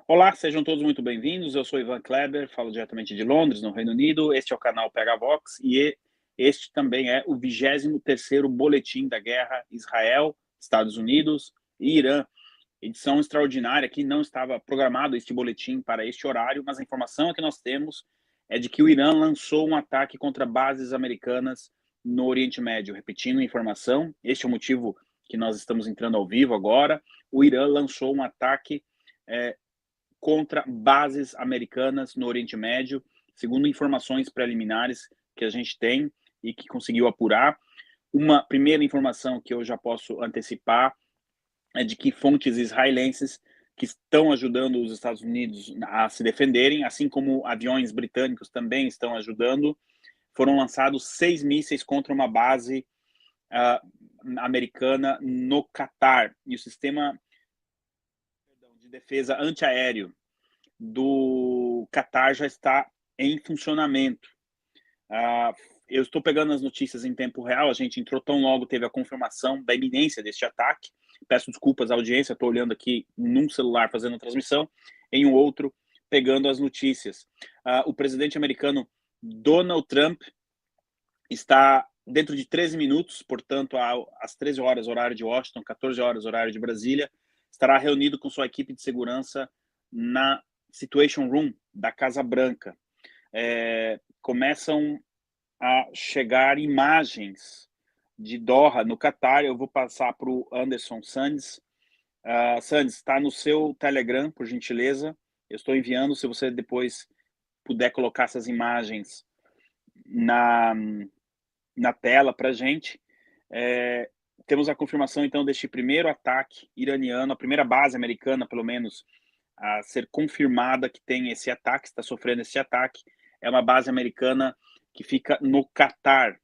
Olá, sejam todos muito bem-vindos. Eu sou Ivan Kleber, falo diretamente de Londres, no Reino Unido. Este é o canal PegaVox e este também é o 23º Boletim da Guerra Israel, Estados Unidos e Irã. Edição extraordinária que não estava programado este boletim para este horário, mas a informação que nós temos é de que o Irã lançou um ataque contra bases americanas no Oriente Médio. Repetindo a informação, este é o motivo que nós estamos entrando ao vivo agora. O Irã lançou um ataque contra bases americanas no Oriente Médio, segundo informações preliminares que a gente tem e que conseguiu apurar. Uma primeira informação que eu já posso antecipar é de que fontes israelenses que estão ajudando os Estados Unidos a se defenderem, assim como aviões britânicos também estão ajudando, foram lançados 6 mísseis contra uma base americana no Catar. E o sistema de defesa antiaéreo do Catar já está em funcionamento. Eu estou pegando as notícias em tempo real, a gente entrou tão logo, teve a confirmação da iminência deste ataque. Peço desculpas à audiência, estou olhando aqui num celular fazendo a transmissão, em um outro pegando as notícias. O presidente americano Donald Trump está dentro de 13 minutos, portanto, às 13 horas, horário de Washington, 14 horas, horário de Brasília, estará reunido com sua equipe de segurança na Situation Room da Casa Branca. Começam a chegar imagens de Doha, no Catar. Eu vou passar para o Anderson Sandes. Sandes, está no seu Telegram, por gentileza. Eu estou enviando, se você depois puder colocar essas imagens na tela para a gente. Temos a confirmação, então, deste primeiro ataque iraniano, a primeira base americana, pelo menos, a ser confirmada que tem esse ataque, está sofrendo esse ataque. É uma base americana que fica no Catar.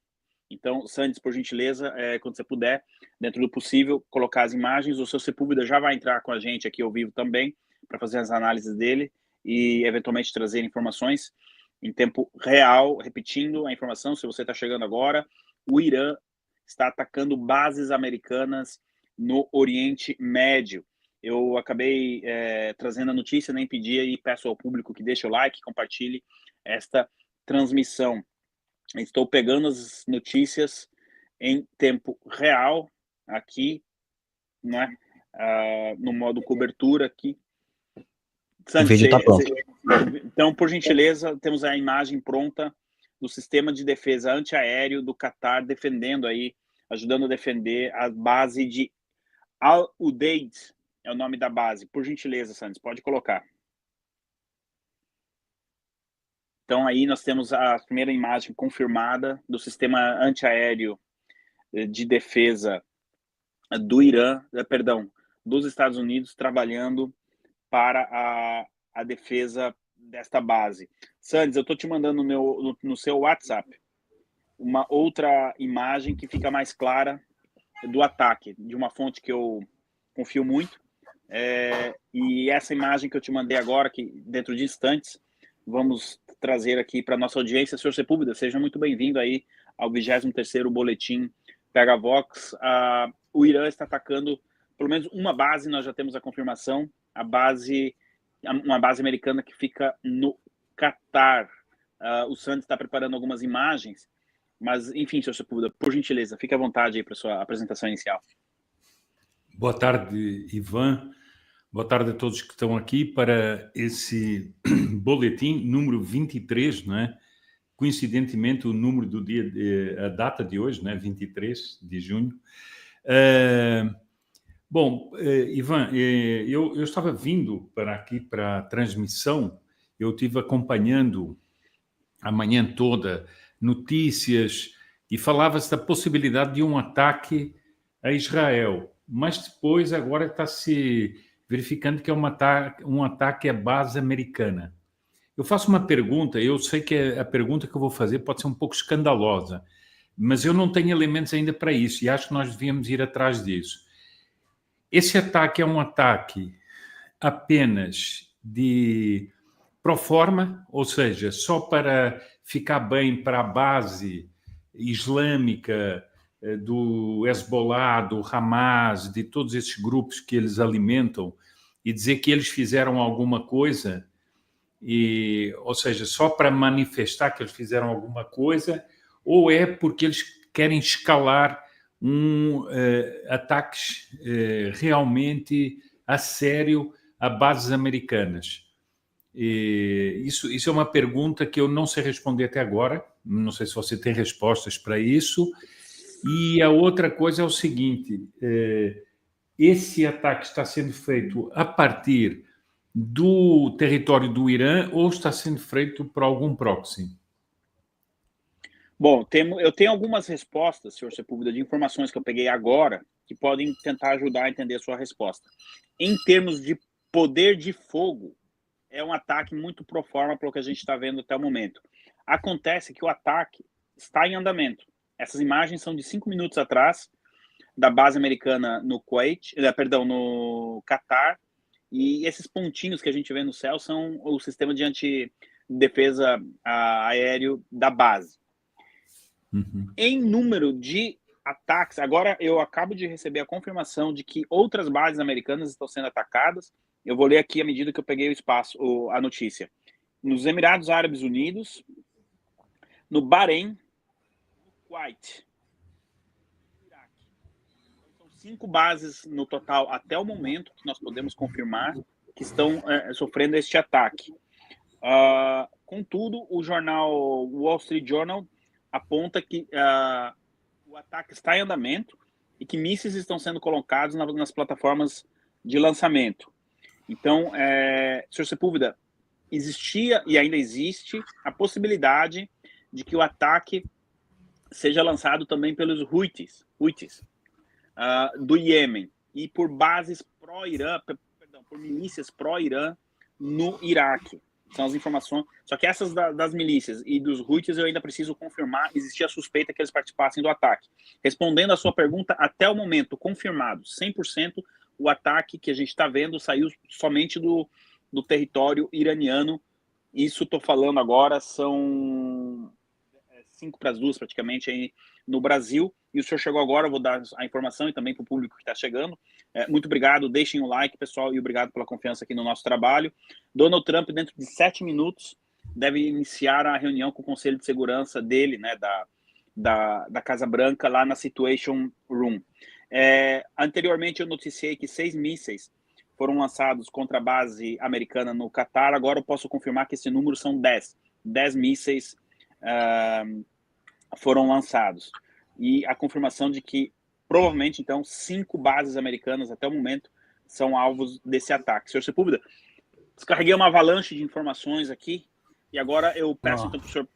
Então, Sandes, por gentileza, quando você puder, dentro do possível, colocar as imagens. O seu Sepúlveda já vai entrar com a gente aqui ao vivo também, para fazer as análises dele e, eventualmente, trazer informações em tempo real. Repetindo a informação, se você está chegando agora, o Irã está atacando bases americanas no Oriente Médio. Eu acabei trazendo a notícia, nem pedi, e peço ao público que deixe o like, compartilhe esta transmissão. Estou pegando as notícias em tempo real aqui, né? No modo cobertura aqui. O vídeo está pronto. Então, por gentileza, temos a imagem pronta do sistema de defesa antiaéreo do Catar defendendo aí, ajudando a defender a base de Al-Udeid, é o nome da base. Por gentileza, Santos, pode colocar. Então, aí nós temos a primeira imagem confirmada do sistema antiaéreo de defesa do Irã, dos Estados Unidos, trabalhando para a defesa desta base. Sandes, eu estou te mandando no seu WhatsApp uma outra imagem que fica mais clara do ataque, de uma fonte que eu confio muito. E essa imagem que eu te mandei agora, que dentro de instantes, vamos trazer aqui para a nossa audiência. Senhor Sepúlveda, seja muito bem-vindo aí ao 23º Boletim PegaVox. O Irã está atacando pelo menos uma base, nós já temos a confirmação, uma base americana que fica no Catar. O Santos está preparando algumas imagens, mas, enfim, senhor Sepúlveda, por gentileza, fique à vontade aí para a sua apresentação inicial. Boa tarde, Ivan. Boa tarde a todos que estão aqui para esse boletim número 23, não é? Coincidentemente, o número do dia, a data de hoje, não é? 23 de junho. Ivan, eu estava vindo para aqui para a transmissão, eu estive acompanhando a manhã toda notícias e falava-se da possibilidade de um ataque a Israel, mas depois agora está-se verificando que é um ataque à base americana. Eu faço uma pergunta, eu sei que a pergunta que eu vou fazer pode ser um pouco escandalosa, mas eu não tenho elementos ainda para isso e acho que nós devíamos ir atrás disso. Esse ataque é um ataque apenas de pro forma, ou seja, só para ficar bem para a base islâmica do Hezbollah, do Hamas, de todos esses grupos que eles alimentam e dizer que eles fizeram alguma coisa, ou seja, só para manifestar que eles fizeram alguma coisa, ou é porque eles querem escalar ataques realmente a sério a bases americanas? Isso é uma pergunta que eu não sei responder até agora. Não sei se você tem respostas para isso. E a outra coisa é o seguinte: esse ataque está sendo feito a partir do território do Irã ou está sendo feito por algum proxy? Bom, eu tenho algumas respostas, senhor Sepúlveda, de informações que eu peguei agora, que podem tentar ajudar a entender a sua resposta. Em termos de poder de fogo, é um ataque muito pro forma pelo que a gente está vendo até o momento. Acontece que o ataque está em andamento. Essas imagens são de 5 minutos atrás, da base americana no Kuwait, no Catar, e esses pontinhos que a gente vê no céu são o sistema de antidefesa aéreo da base. Uhum. Em número de ataques, agora eu acabo de receber a confirmação de que outras bases americanas estão sendo atacadas. Eu vou ler aqui à medida que eu peguei a notícia. Nos Emirados Árabes Unidos, no Bahrein, no Kuwait, no Iraque. Então, são 5 bases no total até o momento que nós podemos confirmar que estão sofrendo este ataque. Contudo, o jornal Wall Street Journal aponta que o ataque está em andamento e que mísseis estão sendo colocados nas plataformas de lançamento. Então, Sr. Sepúlveda, existia e ainda existe a possibilidade de que o ataque seja lançado também pelos Houthis do Iêmen e por bases pró-Irã, por milícias pró-Irã no Iraque. São as informações. Só que essas das milícias e dos Houthis eu ainda preciso confirmar. Existia a suspeita que eles participassem do ataque. Respondendo à sua pergunta, até o momento, confirmado, 100%, o ataque que a gente está vendo saiu somente do território iraniano. Isso estou falando agora, são 1:55 praticamente aí no Brasil. E o senhor chegou agora, eu vou dar a informação e também para o público que está chegando. Muito obrigado, deixem o like, pessoal, e obrigado pela confiança aqui no nosso trabalho. Donald Trump, dentro de 7 minutos, deve iniciar a reunião com o Conselho de Segurança dele, né, da Casa Branca, lá na Situation Room. Anteriormente, eu noticiei que 6 mísseis foram lançados contra a base americana no Catar. Agora eu posso confirmar que esse número são 10. 10 mísseis foram lançados. E a confirmação de que, provavelmente, então, 5 bases americanas, até o momento, são alvos desse ataque. Senhor Sepúlveda, descarreguei uma avalanche de informações aqui, e agora eu peço, então, para o senhor,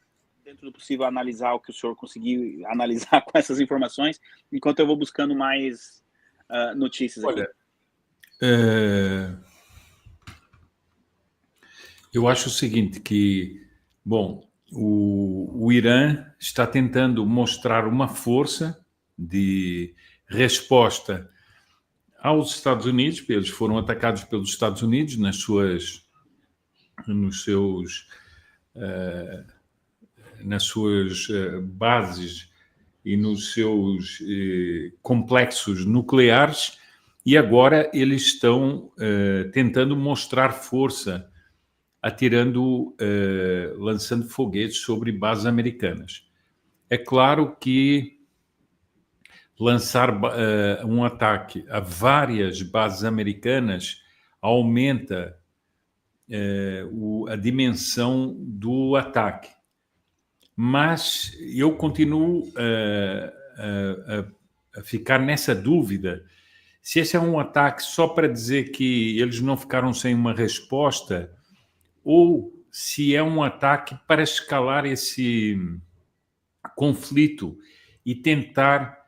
dentro do possível, analisar o que o senhor conseguiu analisar com essas informações, enquanto eu vou buscando mais notícias aqui. Olha, eu acho o seguinte, que, bom, o Irã está tentando mostrar uma força de resposta aos Estados Unidos. Eles foram atacados pelos Estados Unidos nas suas bases e nos seus complexos nucleares, e agora eles estão tentando mostrar força, lançando foguetes sobre bases americanas. É claro que lançar um ataque a várias bases americanas aumenta a dimensão do ataque. Mas eu continuo a ficar nessa dúvida se esse é um ataque só para dizer que eles não ficaram sem uma resposta, ou se é um ataque para escalar esse conflito e tentar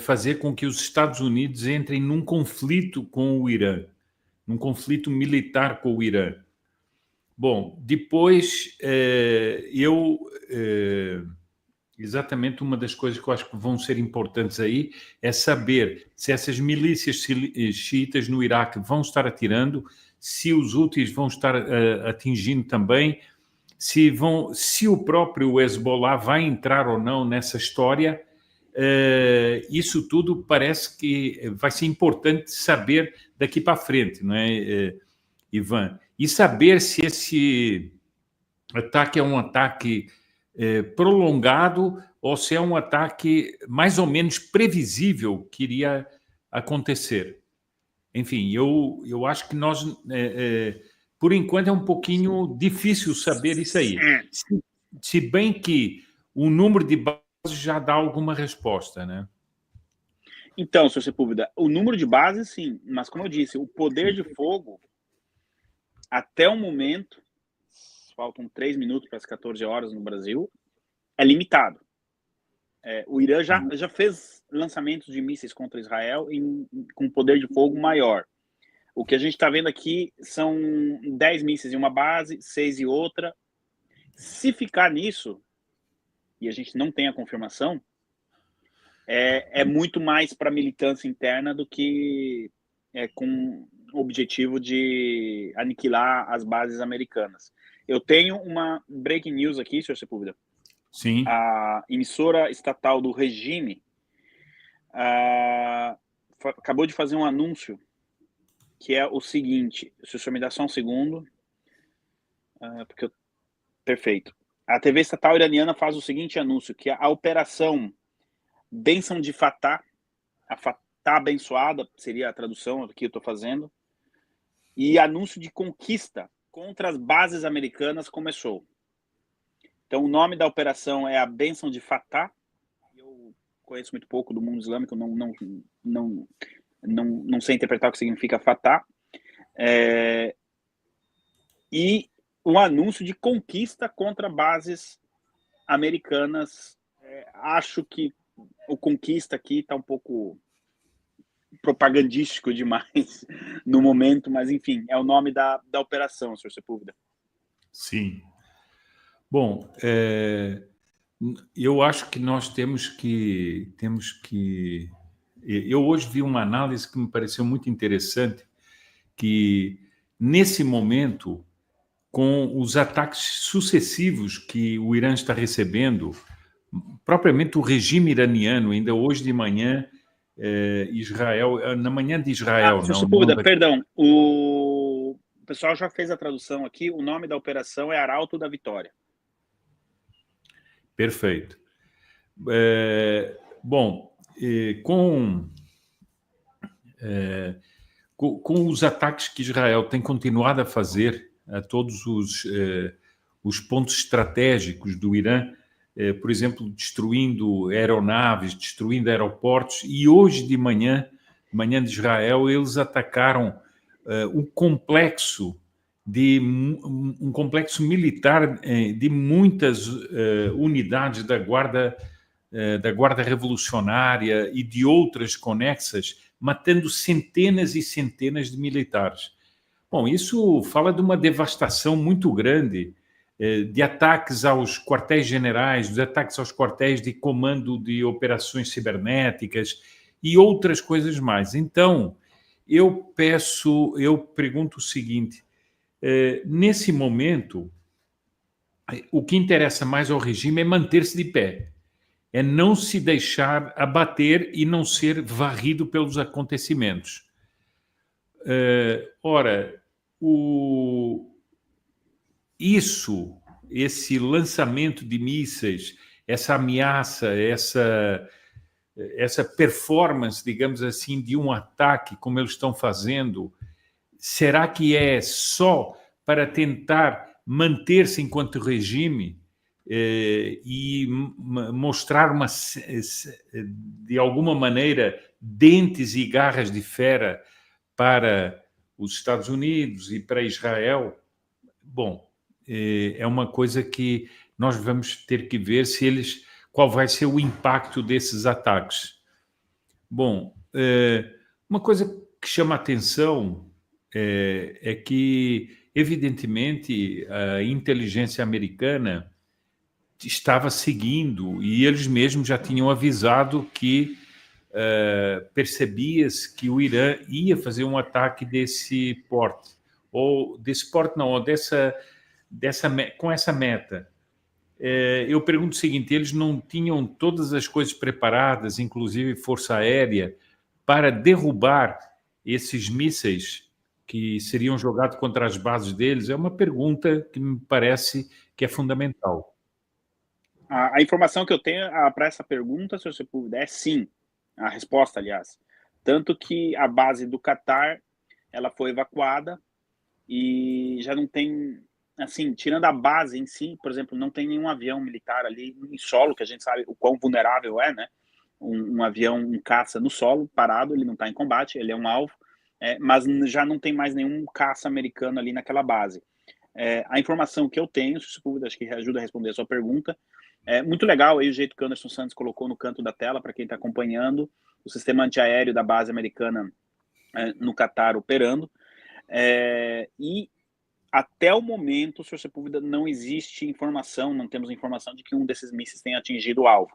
fazer com que os Estados Unidos entrem num conflito com o Irã, num conflito militar com o Irã. Bom, depois exatamente uma das coisas que eu acho que vão ser importantes aí é saber se essas milícias xiitas no Iraque vão estar atirando, se os Houthis vão estar atingindo também, se o próprio Hezbollah vai entrar ou não nessa história, isso tudo parece que vai ser importante saber daqui para frente, não é, Ivan? E saber se esse ataque é um ataque prolongado ou se é um ataque mais ou menos previsível que iria acontecer. Enfim, eu acho que nós, por enquanto, é um pouquinho difícil saber isso aí. Se bem que o número de bases já dá alguma resposta, né? Então, Sr. Sepúlveda, o número de bases, sim, mas como eu disse, o poder de fogo, até o momento, faltam 3 minutos para as 14 horas no Brasil, é limitado. O Irã já fez lançamentos de mísseis contra Israel com poder de fogo maior. O que a gente está vendo aqui são 10 mísseis em uma base, 6 em outra. Se ficar nisso, e a gente não tem a confirmação, é muito mais para militância interna do que com o objetivo de aniquilar as bases americanas. Eu tenho uma breaking news aqui, Sr. Sepúlveda. Sim. A emissora estatal do regime acabou de fazer um anúncio que é o seguinte, se o senhor me dá só um segundo, perfeito. A TV estatal iraniana faz o seguinte anúncio, que a operação Bênção de Fatah, a Fatah abençoada, seria a tradução que eu estou fazendo, e anúncio de conquista contra as bases americanas começou. Então, o nome da operação é a Bênção de Fatah. Eu conheço muito pouco do mundo islâmico, não sei interpretar o que significa Fatah. E um anúncio de conquista contra bases americanas. Acho que o conquista aqui está um pouco propagandístico demais no momento, mas enfim, é o nome da operação, Sr. Sepúlveda. Sim. Bom, eu acho que nós temos que... Eu hoje vi uma análise que me pareceu muito interessante, que nesse momento, com os ataques sucessivos que o Irã está recebendo, propriamente o regime iraniano, ainda hoje de manhã, Israel, na manhã de Israel... Sr. Sepúlveda, perdão, o pessoal já fez a tradução aqui, o nome da operação é Arauto da Vitória. Perfeito. Bom, com os ataques que Israel tem continuado a fazer a todos os pontos estratégicos do Irã, por exemplo, destruindo aeronaves, destruindo aeroportos, e hoje de manhã de Israel, eles atacaram um complexo militar de muitas unidades da Guarda Revolucionária e de outras conexas, matando centenas e centenas de militares. Bom, isso fala de uma devastação muito grande, de ataques aos quartéis generais, de ataques aos quartéis de comando de operações cibernéticas e outras coisas mais. Então, eu pergunto o seguinte, nesse momento, o que interessa mais ao regime é manter-se de pé, é não se deixar abater e não ser varrido pelos acontecimentos. Esse lançamento de mísseis, essa ameaça, essa performance, digamos assim, de um ataque, como eles estão fazendo, será que é só para tentar manter-se enquanto regime e mostrar de alguma maneira, dentes e garras de fera para os Estados Unidos e para Israel? Bom, é uma coisa que nós vamos ter que ver qual vai ser o impacto desses ataques. Bom, uma coisa que chama a atenção é que, evidentemente, a inteligência americana estava seguindo, e eles mesmos já tinham avisado que percebia-se que o Irã ia fazer um ataque desse porte, ou desse porte não, ou com essa meta. eu pergunto o seguinte, eles não tinham todas as coisas preparadas, inclusive força aérea, para derrubar esses mísseis que seriam jogados contra as bases deles? É uma pergunta que me parece que é fundamental. A informação que eu tenho para essa pergunta, se você puder, é sim. A resposta, aliás. Tanto que a base do Catar, ela foi evacuada e já não tem, assim, tirando a base em si, por exemplo, não tem nenhum avião militar ali em solo, que a gente sabe o quão vulnerável é, né? Um avião, um caça no solo, parado, ele não está em combate, ele é um alvo, mas já não tem mais nenhum caça americano ali naquela base. A informação que eu tenho, se puder, acho que ajuda a responder a sua pergunta, é muito legal aí o jeito que o Anderson Santos colocou no canto da tela, para quem está acompanhando, o sistema antiaéreo da base americana no Catar operando, e até o momento, Sr. Sepúlveda, não existe informação, não temos informação de que um desses mísseis tenha atingido o alvo.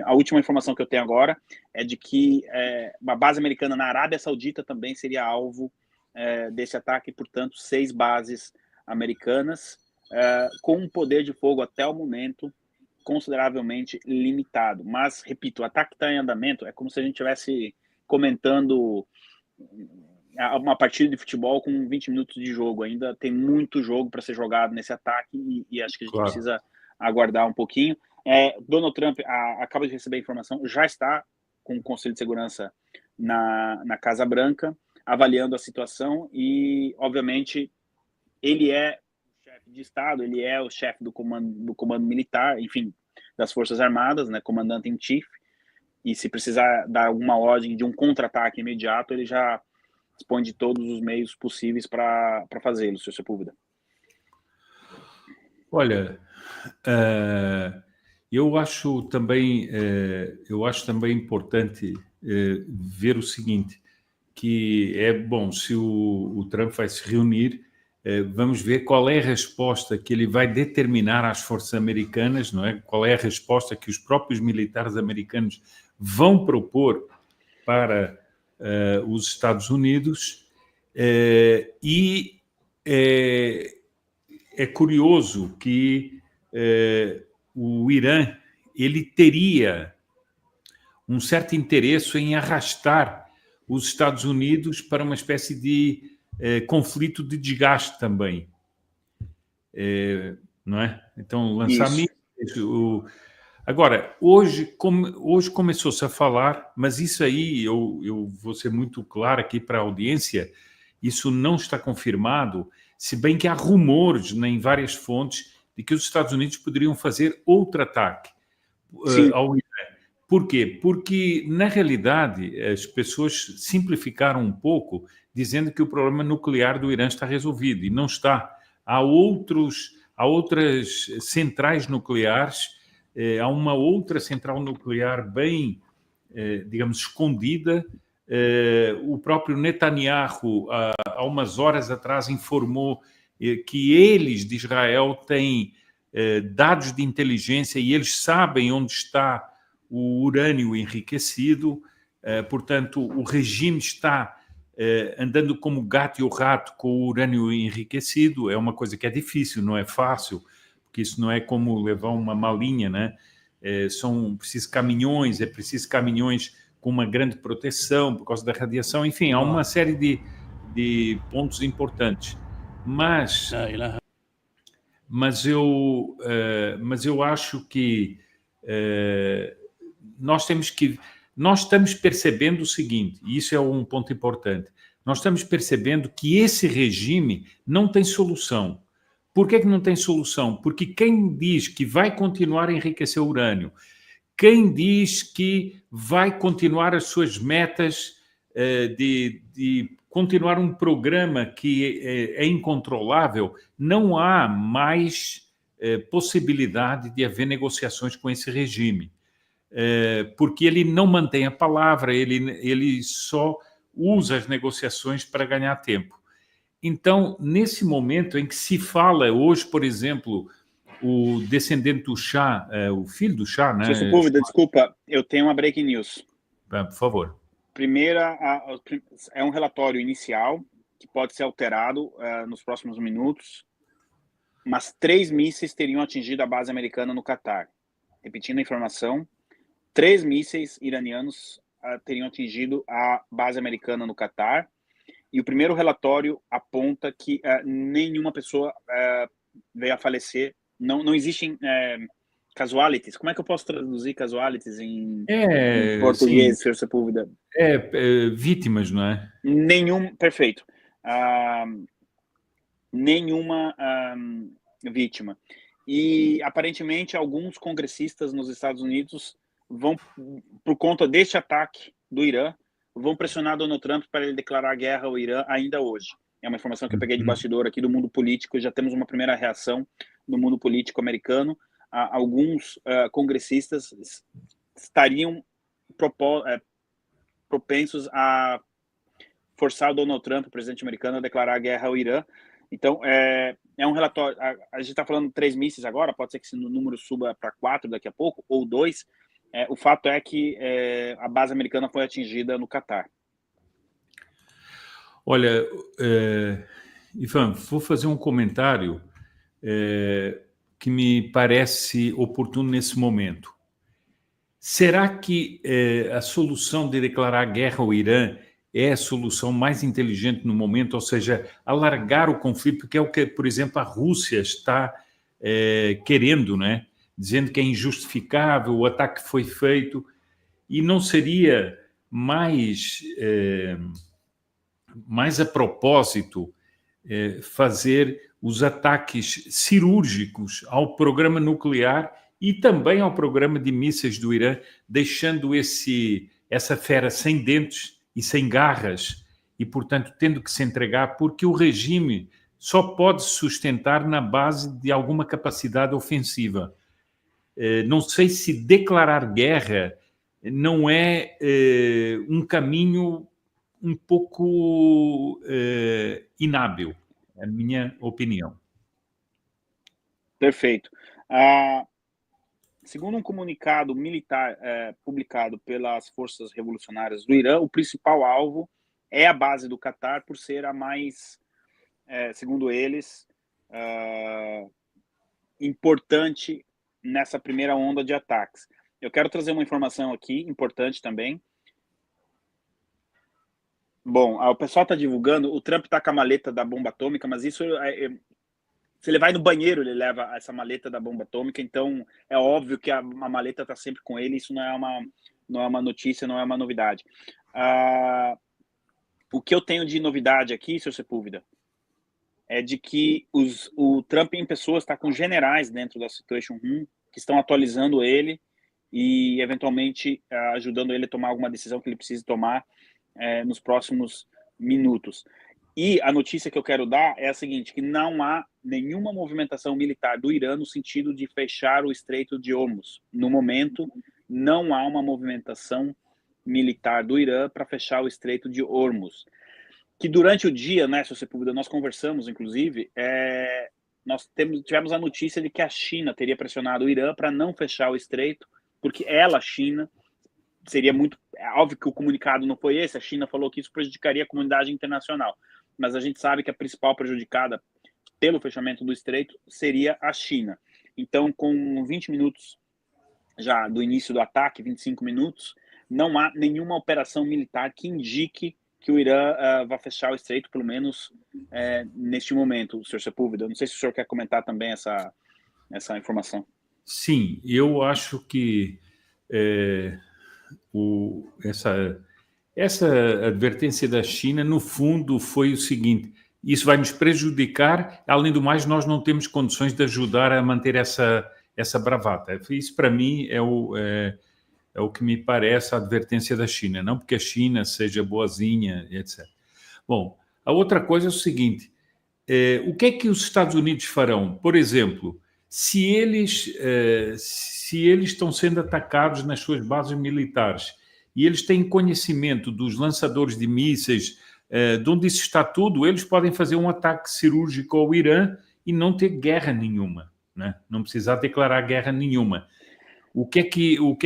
A última informação que eu tenho agora é de que uma base americana na Arábia Saudita também seria alvo desse ataque, portanto, 6 bases americanas com um poder de fogo até o momento consideravelmente limitado. Mas, repito, o ataque está em andamento, é como se a gente estivesse comentando uma partida de futebol com 20 minutos de jogo. Ainda tem muito jogo para ser jogado nesse ataque e acho que a gente precisa aguardar um pouquinho. Donald Trump acaba de receber a informação, já está com o Conselho de Segurança na Casa Branca, avaliando a situação e, obviamente, ele é o chefe de Estado, ele é o chefe do comando militar, enfim, das Forças Armadas, né, comandante em chief, e se precisar dar alguma ordem de um contra-ataque imediato, ele já dispõe de todos os meios possíveis para fazê-lo, Sr. Sepúlveda. Olha, eu acho também importante ver o seguinte, que é bom, se o Trump vai se reunir, vamos ver qual é a resposta que ele vai determinar às forças americanas, não é? Qual é a resposta que os próprios militares americanos vão propor para os Estados Unidos, e é curioso que o Irã ele teria um certo interesse em arrastar os Estados Unidos para uma espécie de conflito de desgaste também, não é? Então, lançar mísseis. Agora, hoje começou-se a falar, mas isso aí, eu vou ser muito claro aqui para a audiência, isso não está confirmado, se bem que há rumores em várias fontes de que os Estados Unidos poderiam fazer outro ataque ao Irã. Por quê? Porque, na realidade, as pessoas simplificaram um pouco, dizendo que o problema nuclear do Irã está resolvido, e não está. Há outras centrais nucleares, há uma outra central nuclear bem, digamos, escondida. O próprio Netanyahu, há umas horas atrás, informou que eles, de Israel, têm dados de inteligência e eles sabem onde está o urânio enriquecido. Portanto, o regime está andando como gato e o rato com o urânio enriquecido. É uma coisa que é difícil, não é fácil, porque isso não é como levar uma malinha, né? São precisos caminhões, com uma grande proteção por causa da radiação, enfim, há uma série de pontos importantes. Mas eu acho que nós estamos percebendo o seguinte, e isso é um ponto importante, nós estamos percebendo que esse regime não tem solução. Por que não tem solução? Porque quem diz que vai continuar a enriquecer o urânio, quem diz que vai continuar as suas metas de continuar um programa que é incontrolável, não há mais possibilidade de haver negociações com esse regime. Porque ele não mantém a palavra, ele só usa as negociações para ganhar tempo. Então, nesse momento em que se fala hoje, por exemplo, o descendente do Shah, o filho do Shah, né? Sr. Sepúlveda, desculpa, eu tenho uma breaking news. Por favor. Primeira, é um relatório inicial que pode ser alterado nos próximos minutos. mas 3 mísseis teriam atingido a base americana no Catar. Repetindo a informação, 3 mísseis iranianos teriam atingido a base americana no Catar, e o primeiro relatório aponta que nenhuma pessoa veio a falecer. Não existem casualties. Como é que eu posso traduzir casualties em português, Sr. Sepúlveda? Vítimas, não é? Perfeito. Nenhuma vítima. E, aparentemente, alguns congressistas nos Estados Unidos vão, por conta deste ataque do Irã, vão pressionar Donald Trump para ele declarar guerra ao Irã ainda hoje. É uma informação que eu peguei de bastidor aqui do mundo político, já temos uma primeira reação do mundo político americano. Alguns congressistas estariam propensos a forçar o Donald Trump, o presidente americano, a declarar guerra ao Irã. Então, é um relatório. A gente está falando 3 mísseis agora, pode ser que esse número suba para 4 daqui a pouco, ou 2. O fato é que a base americana foi atingida no Catar. Olha, Ivan, vou fazer um comentário que me parece oportuno nesse momento. Será que a solução de declarar guerra ao Irã é a solução mais inteligente no momento, ou seja, alargar o conflito, que é o que, por exemplo, a Rússia está querendo, né? Dizendo que é injustificável, o ataque foi feito, e não seria mais a propósito fazer os ataques cirúrgicos ao programa nuclear e também ao programa de mísseis do Irã, deixando essa fera sem dentes e sem garras, e, portanto, tendo que se entregar, porque o regime só pode sustentar na base de alguma capacidade ofensiva. Não sei se declarar guerra não é um caminho um pouco inábil, é a minha opinião. Perfeito. Segundo um comunicado militar publicado pelas Forças Revolucionárias do Irã, o principal alvo é a base do Catar, por ser a mais, segundo eles, importante nessa primeira onda de ataques. Eu quero trazer uma informação aqui, importante também. Bom, o pessoal está divulgando, o Trump está com a maleta da bomba atômica, mas isso se ele vai no banheiro, ele leva essa maleta da bomba atômica, então é óbvio que a maleta está sempre com ele, isso não é uma notícia, não é uma novidade. O que eu tenho de novidade aqui, Sr. Sepúlveda, é de que o Trump em pessoa está com generais dentro da Situation Room, que estão atualizando ele e, eventualmente, ajudando ele a tomar alguma decisão que ele precise tomar nos próximos minutos. E a notícia que eu quero dar é a seguinte, que não há nenhuma movimentação militar do Irã no sentido de fechar o Estreito de Hormuz. No momento, não há uma movimentação militar do Irã para fechar o Estreito de Hormuz. Que durante o dia, né, Sr. Sepúlveda, nós conversamos, inclusive, nós tivemos a notícia de que a China teria pressionado o Irã para não fechar o Estreito, porque a China, seria muito... É óbvio que o comunicado não foi esse, a China falou que isso prejudicaria a comunidade internacional, mas a gente sabe que a principal prejudicada pelo fechamento do Estreito seria a China. Então, com 20 minutos já do início do ataque, 25 minutos, não há nenhuma operação militar que indique que o Irã vai fechar o Estreito, pelo menos neste momento, Sr. Sepúlveda. Não sei se o senhor quer comentar também essa informação. Sim, eu acho que essa advertência da China, no fundo, foi o seguinte: isso vai nos prejudicar, além do mais, nós não temos condições de ajudar a manter essa bravata. Isso, para mim, é o que me parece a advertência da China, não porque a China seja boazinha, etc. Bom, a outra coisa é o seguinte, o que é que os Estados Unidos farão? Por exemplo, se eles estão sendo atacados nas suas bases militares e eles têm conhecimento dos lançadores de mísseis, de onde isso está tudo, eles podem fazer um ataque cirúrgico ao Irã e não ter guerra nenhuma, né? Não precisar declarar guerra nenhuma. O que é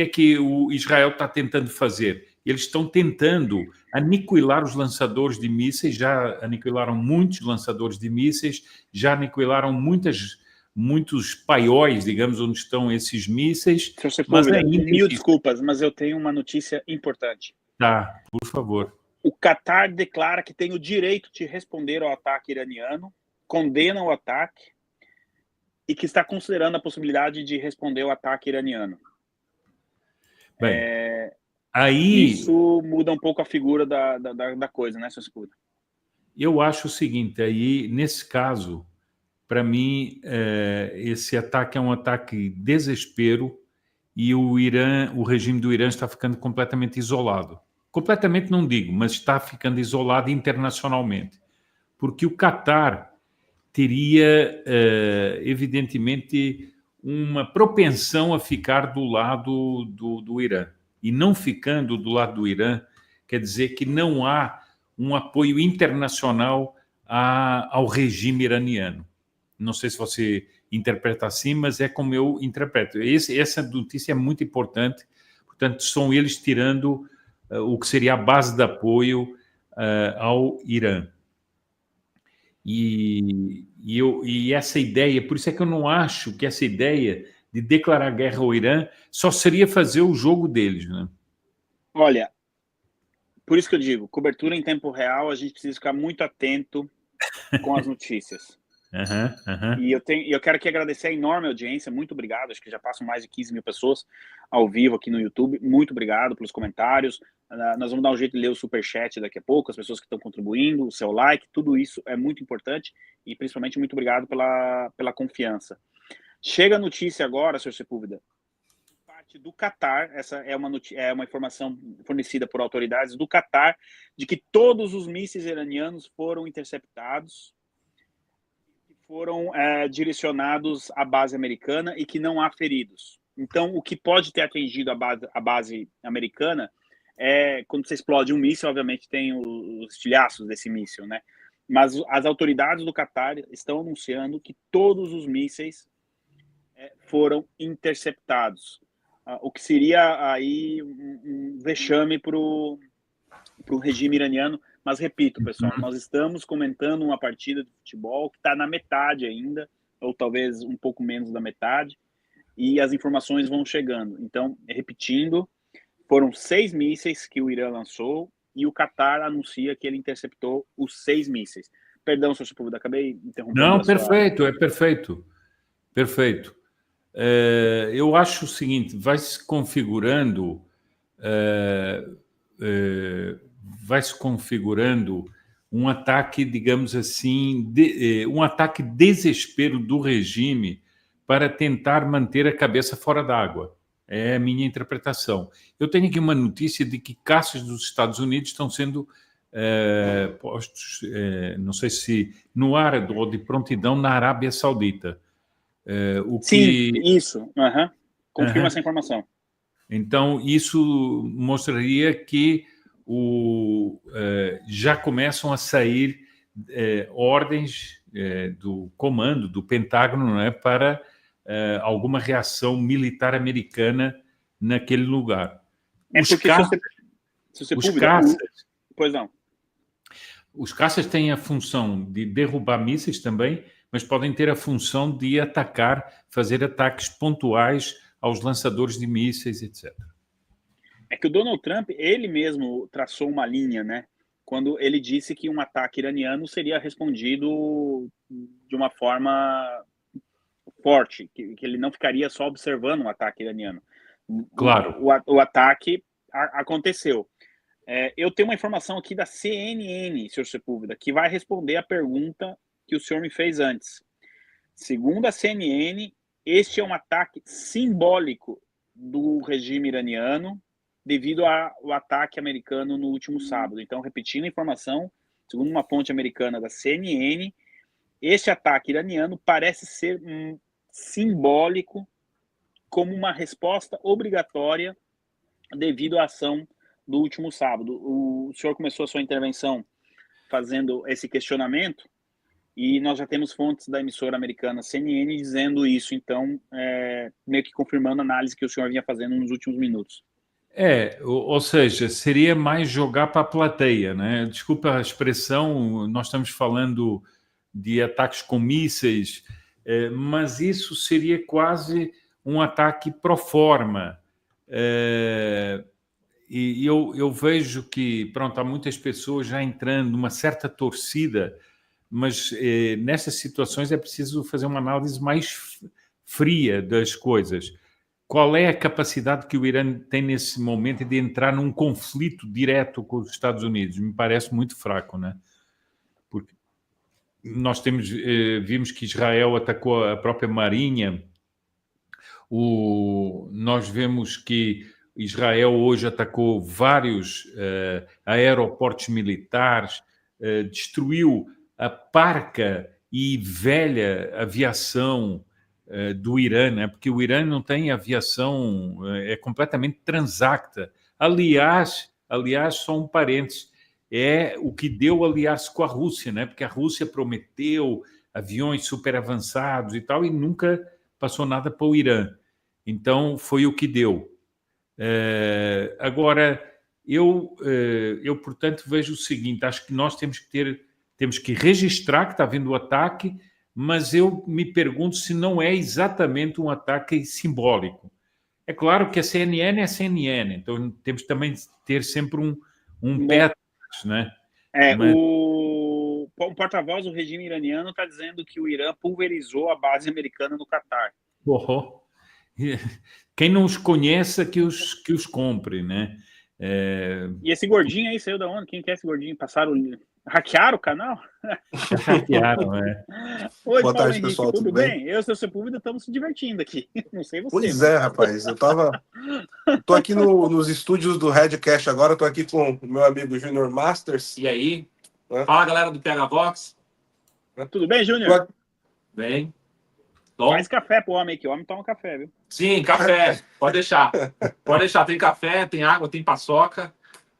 que o Israel está tentando fazer? Eles estão tentando aniquilar os lançadores de mísseis, já aniquilaram muitos lançadores de mísseis, já aniquilaram muitas muitos paióis, digamos, onde estão esses mísseis. Mas mil desculpas, mas eu tenho uma notícia importante. Tá, por favor. O Qatar declara que tem o direito de responder ao ataque iraniano, condena o ataque e que está considerando a possibilidade de responder ao ataque iraniano. Bem, aí... Isso muda um pouco a figura da coisa, né, Sr. Sepúlveda? Eu acho o seguinte, aí, nesse caso, para mim, esse ataque é um ataque desespero e o regime do Irã está ficando completamente isolado. Completamente não digo, mas está ficando isolado internacionalmente. Porque o Qatar teria, evidentemente, uma propensão a ficar do lado do Irã. E não ficando do lado do Irã, quer dizer que não há um apoio internacional ao regime iraniano. Não sei se você interpreta assim, mas é como eu interpreto. Essa notícia é muito importante. Portanto, são eles tirando o que seria a base de apoio ao Irã. E essa ideia, por isso é que eu não acho que essa ideia de declarar guerra ao Irã só seria fazer o jogo deles, né? Olha, por isso que eu digo, cobertura em tempo real, a gente precisa ficar muito atento com as notícias. E eu quero aqui agradecer a enorme audiência, muito obrigado, acho que já passam mais de 15 mil pessoas ao vivo aqui no YouTube, muito obrigado pelos comentários, nós vamos dar um jeito de ler o superchat daqui a pouco, as pessoas que estão contribuindo, o seu like, tudo isso é muito importante e principalmente muito obrigado pela confiança. Chega a notícia agora, Sr. Sepúlveda, parte do Qatar, essa é uma informação fornecida por autoridades do Qatar, de que todos os mísseis iranianos foram interceptados, foram direcionados à base americana e que não há feridos. Então, o que pode ter atingido a base americana é quando você explode um míssil, obviamente tem os estilhaços desse míssil, né? Mas as autoridades do Qatar estão anunciando que todos os mísseis foram interceptados, o que seria aí um vexame para o regime iraniano. Mas repito, pessoal, nós estamos comentando uma partida de futebol que está na metade ainda, ou talvez um pouco menos da metade, e as informações vão chegando. Então, repetindo, foram 6 mísseis que o Irã lançou e o Qatar anuncia que ele interceptou os 6 mísseis. Perdão, Sr. Sepúlveda, acabei interrompendo. Não, perfeito, é perfeito. Perfeito. Eu acho o seguinte, vai se configurando um ataque, digamos assim, um ataque desespero do regime para tentar manter a cabeça fora d'água. É a minha interpretação. Eu tenho aqui uma notícia de que caças dos Estados Unidos estão sendo postos, não sei se no ar ou de prontidão, na Arábia Saudita. Sim, isso. Confirma essa informação. Então, isso mostraria que já começam a sair ordens do comando, do Pentágono, né, para alguma reação militar americana naquele lugar. Pois não. Os caças têm a função de derrubar mísseis também, mas podem ter a função de atacar, fazer ataques pontuais aos lançadores de mísseis, etc. É que o Donald Trump, ele mesmo traçou uma linha, né? Quando ele disse que um ataque iraniano seria respondido de uma forma forte, que ele não ficaria só observando um ataque iraniano. Claro. O ataque aconteceu. Eu tenho uma informação aqui da CNN, Sr. Sepúlveda, que vai responder a pergunta que o senhor me fez antes. Segundo a CNN, este é um ataque simbólico do regime iraniano devido ao ataque americano no último sábado. Então, repetindo a informação, segundo uma fonte americana da CNN, este ataque iraniano parece ser simbólico como uma resposta obrigatória devido à ação do último sábado. O senhor começou a sua intervenção fazendo esse questionamento e nós já temos fontes da emissora americana CNN dizendo isso, então, meio que confirmando a análise que o senhor vinha fazendo nos últimos minutos. Ou seja, seria mais jogar para a plateia, né? Desculpa a expressão, nós estamos falando de ataques com mísseis, mas isso seria quase um ataque pro forma. E eu vejo que, pronto, há muitas pessoas já entrando numa certa torcida, mas nessas situações é preciso fazer uma análise mais fria das coisas. Qual é a capacidade que o Irã tem nesse momento de entrar num conflito direto com os Estados Unidos? Me parece muito fraco, né? Porque nós vimos que Israel atacou a própria Marinha. Nós vemos que Israel hoje atacou vários aeroportos militares, destruiu a parca e velha aviação do Irã, né? Porque o Irã não tem aviação, é completamente transacta. Aliás, só um parênteses, é o que deu aliar-se com a Rússia, né? Porque a Rússia prometeu aviões super avançados e tal, e nunca passou nada para o Irã. Então, foi o que deu. Agora, eu, portanto, vejo o seguinte, acho que nós temos que registrar que está havendo o ataque, mas eu me pergunto se não é exatamente um ataque simbólico. É claro que a CNN é a CNN, então temos também de ter sempre um pé atrás, né? Mas... O porta-voz do regime iraniano está dizendo que o Irã pulverizou a base americana no Catar. Quem não os conhece que os compre, né? E esse gordinho aí saiu da onde? Quem que é esse gordinho? Hackearam o canal? Hackearam, Oi, boa tarde, Henrique, pessoal, tudo bem? Eu e o seu público estamos se divertindo aqui. Não sei você. Pois mas... rapaz. Tô aqui nos estúdios do Redcast agora, tô aqui com o meu amigo Junior Masters. E aí? Fala, galera do PH Vox. Tudo bem, Júnior? Bem. Faz café pro homem aqui. O homem toma café, viu? Sim, café. Pode deixar. Pode deixar. Tem café, tem água, tem paçoca.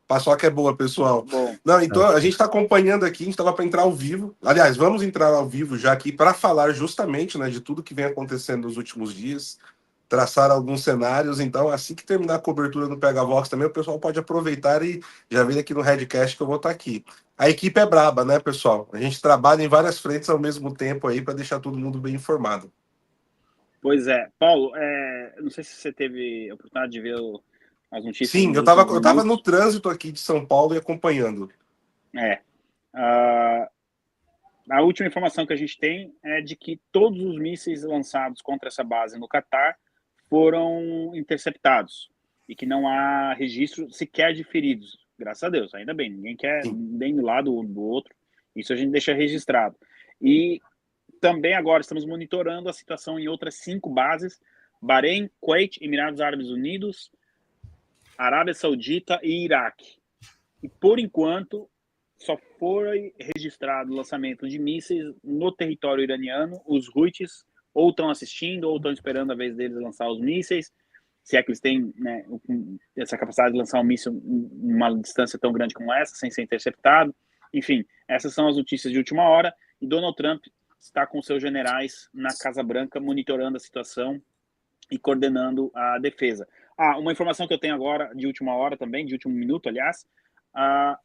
Paçoca é boa, pessoal. Bom. Não, então a gente está acompanhando aqui, a gente estava para entrar ao vivo. Aliás, vamos entrar ao vivo já aqui para falar justamente, né, de tudo que vem acontecendo nos últimos dias, traçar alguns cenários. Então, assim que terminar a cobertura no PH Vox também, o pessoal pode aproveitar e já vir aqui no Redcast que eu vou estar aqui. A equipe é braba, né, pessoal? A gente trabalha em várias frentes ao mesmo tempo aí para deixar todo mundo bem informado. Pois é. Paulo, não sei se você teve a oportunidade de ver as notícias. Sim, eu tava no trânsito aqui de São Paulo e acompanhando. A última informação que a gente tem é de que todos os mísseis lançados contra essa base no Catar foram interceptados e que não há registro sequer de feridos. Graças a Deus, ainda bem. Ninguém quer nem do lado ou do outro. Isso a gente deixa registrado. E também agora estamos monitorando a situação em outras 5 bases: Bahrein, Kuwait, Emirados Árabes Unidos, Arábia Saudita e Iraque. E, por enquanto, só foi registrado o lançamento de mísseis no território iraniano. Os Houthis ou estão assistindo ou estão esperando a vez deles lançar os mísseis, se é que eles têm, né, essa capacidade de lançar um míssil em uma distância tão grande como essa, sem ser interceptado. Enfim, essas são as notícias de última hora. E Donald Trump está com seus generais na Casa Branca monitorando a situação e coordenando a defesa. Uma informação que eu tenho agora, de última hora também, de último minuto, aliás,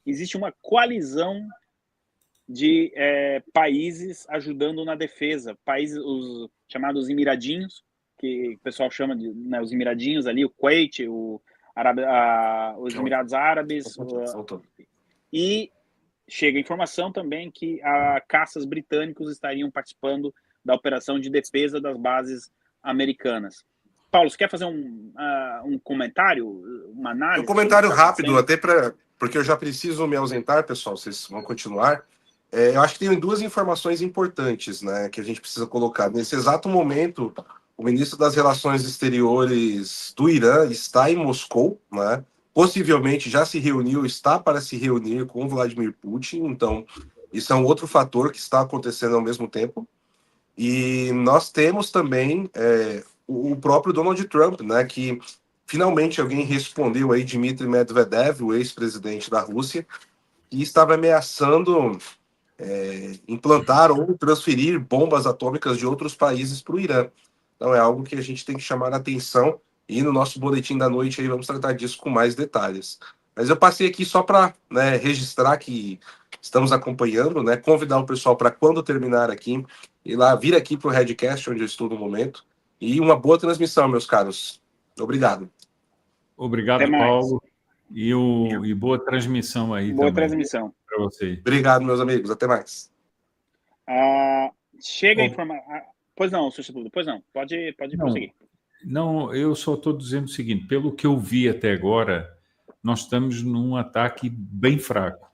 existe uma coalizão de países ajudando na defesa, países, os chamados Emiradinhos, que o pessoal chama de, né, os Emiradinhos ali, o Kuwait, os Emirados Árabes, e chega a informação também que caças britânicos estariam participando da operação de defesa das bases americanas. Paulo, você quer fazer um comentário, uma análise? Um comentário rápido, até porque eu já preciso me ausentar, pessoal, vocês vão continuar. Eu acho que tem 2 informações importantes, né, que a gente precisa colocar. Nesse exato momento, o ministro das Relações Exteriores do Irã está em Moscou, né? Possivelmente já se reuniu, está para se reunir com Vladimir Putin. Então, isso é um outro fator que está acontecendo ao mesmo tempo. E nós temos também o próprio Donald Trump, né, que finalmente alguém respondeu aí, Dmitry Medvedev, o ex-presidente da Rússia, que estava ameaçando implantar ou transferir bombas atômicas de outros países para o Irã. Então é algo que a gente tem que chamar a atenção, e no nosso boletim da noite aí vamos tratar disso com mais detalhes. Mas eu passei aqui só para, né, registrar que estamos acompanhando, né, convidar o pessoal para quando terminar aqui, ir lá, vir aqui para o Redcast, onde eu estou no momento, e uma boa transmissão, meus caros. Obrigado. Obrigado, Paulo. E boa transmissão aí boa também. Transmissão para você. Obrigado, meus amigos. Até mais. Chega a informar. Pois não, Sr. Sepúlveda, pois não. Pode prosseguir. Não, eu só estou dizendo o seguinte: pelo que eu vi até agora, nós estamos num ataque bem fraco.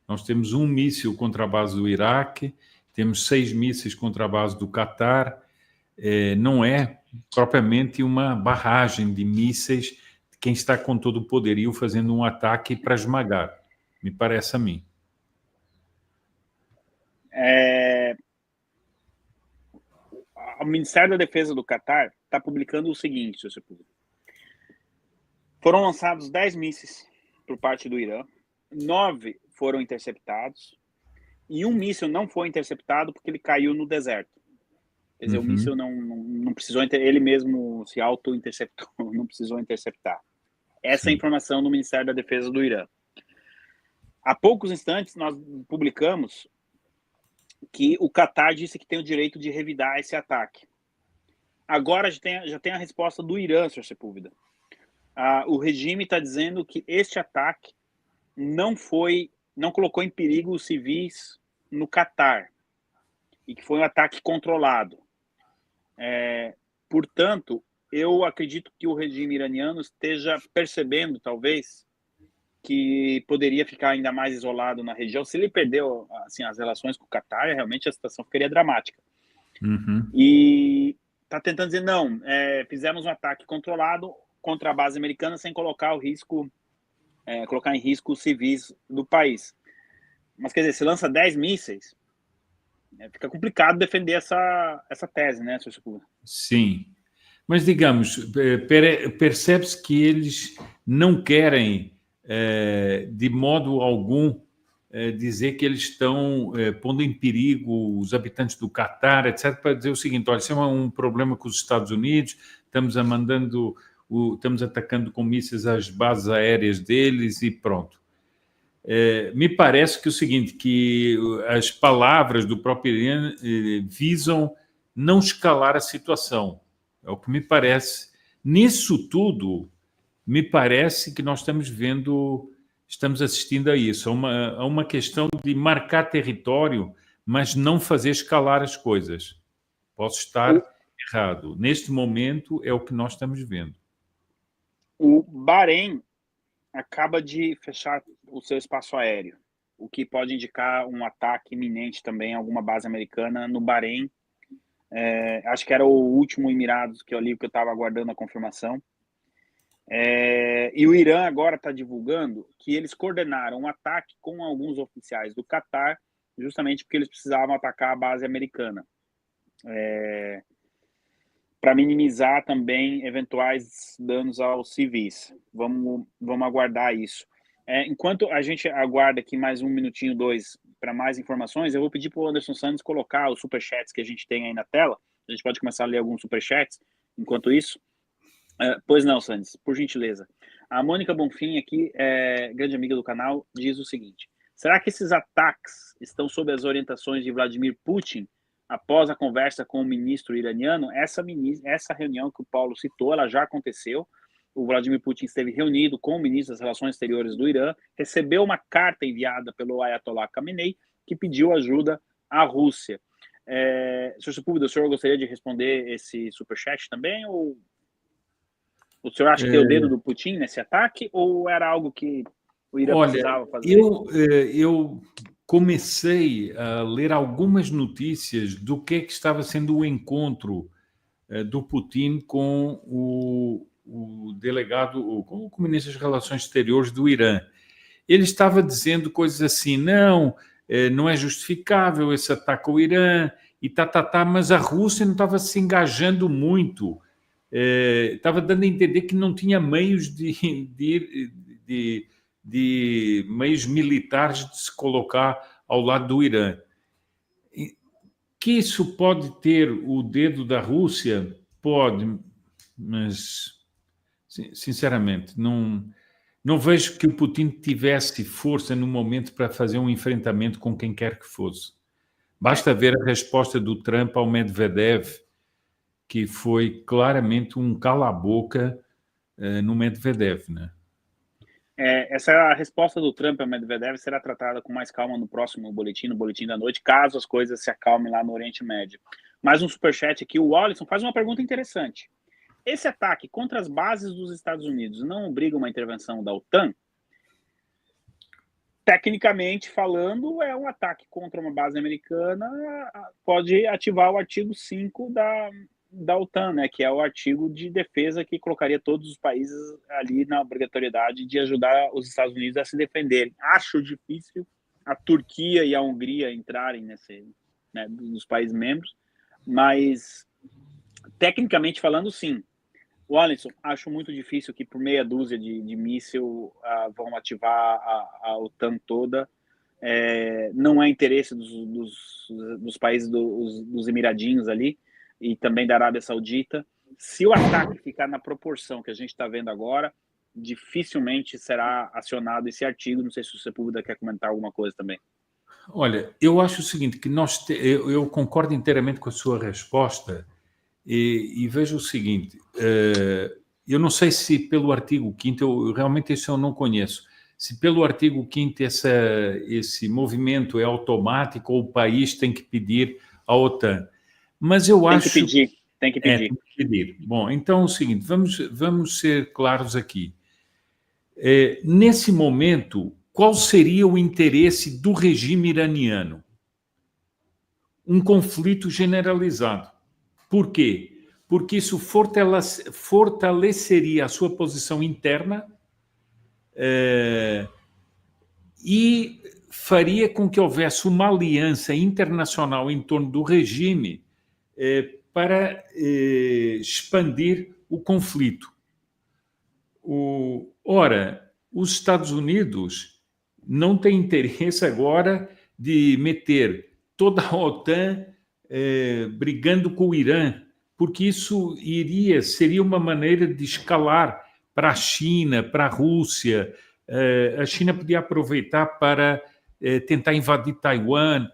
Nós temos um míssil contra a base do Iraque, temos 6 mísseis contra a base do Catar. Não é propriamente uma barragem de mísseis de quem está com todo o poderio fazendo um ataque para esmagar, me parece a mim. O Ministério da Defesa do Catar está publicando o seguinte, Sr. Sepúlveda. Foram lançados 10 mísseis por parte do Irã, 9 foram interceptados, e um míssil não foi interceptado porque ele caiu no deserto. Quer dizer, o míssil não precisou, ele mesmo se auto-interceptou, não precisou interceptar. Essa é a informação do Ministério da Defesa do Irã. Há poucos instantes, nós publicamos que o Catar disse que tem o direito de revidar esse ataque. Agora já tem a resposta do Irã, Sr. Sepúlveda. O regime está dizendo que este ataque não colocou em perigo os civis no Catar e que foi um ataque controlado. Portanto, eu acredito que o regime iraniano esteja percebendo, talvez, que poderia ficar ainda mais isolado na região. Se ele perdeu assim, as relações com o Catar, realmente a situação ficaria dramática. E está tentando dizer, não, fizemos um ataque controlado contra a base americana sem colocar colocar em risco os civis do país. Mas, quer dizer, se lança 10 mísseis, fica complicado defender essa tese, né, Sr. Sepúlveda? Sim. Mas, digamos, percebe-se que eles não querem, de modo algum, dizer que eles estão pondo em perigo os habitantes do Catar, etc., para dizer o seguinte: olha, isso é um problema com os Estados Unidos, estamos atacando com mísseis as bases aéreas deles e pronto. Me parece que o seguinte, que as palavras do próprio Irã visam não escalar a situação. É o que me parece. Nisso tudo, me parece que nós estamos assistindo a isso, a uma questão de marcar território, mas não fazer escalar as coisas. Posso estar errado. Neste momento, é o que nós estamos vendo. O Bahrein acaba de fechar o seu espaço aéreo, o que pode indicar um ataque iminente também a alguma base americana no Bahrein. Acho que era o último Emirados que eu li, que eu estava aguardando a confirmação. E o Irã agora está divulgando que eles coordenaram um ataque com alguns oficiais do Catar, justamente porque eles precisavam atacar a base americana, para minimizar também eventuais danos aos civis. Vamos aguardar isso. Enquanto a gente aguarda aqui mais um minutinho, 2, para mais informações, eu vou pedir para o Anderson Santos colocar os superchats que a gente tem aí na tela. A gente pode começar a ler alguns superchats enquanto isso. Pois não, Santos, por gentileza. A Mônica Bonfim, aqui, grande amiga do canal, diz o seguinte: será que esses ataques estão sob as orientações de Vladimir Putin após a conversa com o ministro iraniano? Essa reunião que o Paulo citou, ela já aconteceu. O Vladimir Putin esteve reunido com o ministro das Relações Exteriores do Irã, recebeu uma carta enviada pelo Ayatollah Khamenei, que pediu ajuda à Rússia. Sr. Sepúlveda, o senhor gostaria de responder esse superchat também? Ou o senhor acha que tem o dedo do Putin nesse ataque? Ou era algo que o Irã precisava fazer? Eu comecei a ler algumas notícias do que estava sendo o encontro do Putin com o delegado, com o ministro das Relações Exteriores do Irã. Ele estava dizendo coisas assim, não é justificável esse ataque ao Irã, e mas a Rússia não estava se engajando muito, estava dando a entender que não tinha meios de meios militares de se colocar ao lado do Irã. Que isso pode ter o dedo da Rússia? Pode, mas sinceramente, não. Não vejo que o Putin tivesse força no momento para fazer um enfrentamento com quem quer que fosse. Basta ver a resposta do Trump ao Medvedev, que foi claramente um cala-boca no Medvedev, né? Essa resposta do Trump ao Medvedev será tratada com mais calma no próximo boletim, no boletim da noite, caso as coisas se acalmem lá no Oriente Médio. Mais um superchat aqui, o Wallison faz uma pergunta interessante. Esse ataque contra as bases dos Estados Unidos não obriga uma intervenção da OTAN? Tecnicamente falando, é um ataque contra uma base americana, pode ativar o artigo 5 da OTAN, né, que é o artigo de defesa que colocaria todos os países ali na obrigatoriedade de ajudar os Estados Unidos a se defenderem. Acho difícil a Turquia e a Hungria entrarem nesse, né, dos países membros, mas tecnicamente falando, sim. Wallison, acho muito difícil que por meia dúzia de míssil vão ativar a OTAN toda. Não é interesse dos países dos Emiradinhos ali e também da Arábia Saudita. Se o ataque ficar na proporção que a gente está vendo agora, dificilmente será acionado esse artigo. Não sei se o Sepúlveda quer comentar alguma coisa também. Olha, eu acho o seguinte, que eu concordo inteiramente com a sua resposta e vejo o seguinte, eu não sei se pelo artigo 5º, realmente isso eu não conheço, se pelo artigo 5º esse movimento é automático ou o país tem que pedir à OTAN. Mas eu acho... Tem que pedir. Tem que pedir. Bom, então é o seguinte, vamos ser claros aqui. Nesse momento, qual seria o interesse do regime iraniano? Um conflito generalizado. Por quê? Porque isso fortaleceria a sua posição interna e faria com que houvesse uma aliança internacional em torno do regime para expandir o conflito. Ora, os Estados Unidos não têm interesse agora de meter toda a OTAN brigando com o Irã, porque isso seria uma maneira de escalar para a China, para a Rússia. A China podia aproveitar para tentar invadir Taiwan.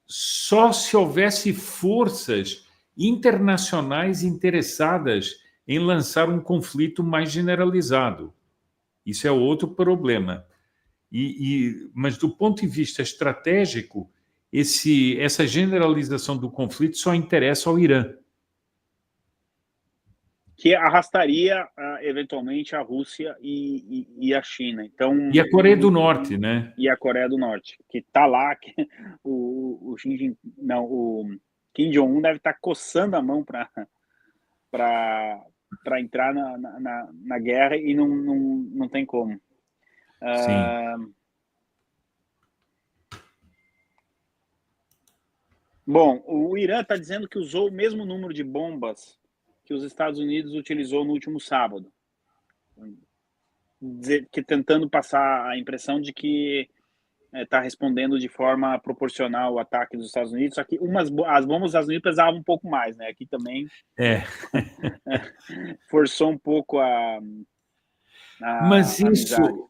Só se houvesse forças internacionais interessadas em lançar um conflito mais generalizado. Isso é outro problema. Mas, do ponto de vista estratégico, essa generalização do conflito só interessa ao Irã. Que arrastaria, eventualmente, a Rússia e a China. Então, e a Coreia do Norte, né? E a Coreia do Norte, que está lá, que o Kim Jong-un deve estar coçando a mão para entrar na guerra e não tem como. Sim. Bom, o Irã está dizendo que usou o mesmo número de bombas que os Estados Unidos utilizou no último sábado, tentando passar a impressão de que está respondendo de forma proporcional ao ataque dos Estados Unidos, só que as bombas dos Estados Unidos pesavam um pouco mais, né? Aqui também forçou um pouco a Mas isso,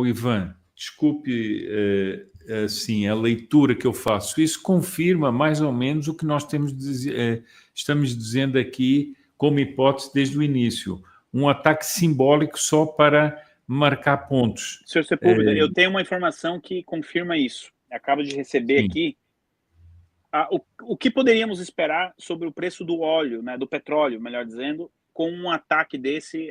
Ivan, desculpe assim, a leitura que eu faço, isso confirma mais ou menos o que nós estamos dizendo aqui como hipótese desde o início. Um ataque simbólico só para marcar pontos. Senhor Sepúlveda, eu tenho uma informação que confirma isso. Acabo de receber aqui. O que poderíamos esperar sobre o preço do óleo, né, do petróleo, melhor dizendo, com um ataque desse,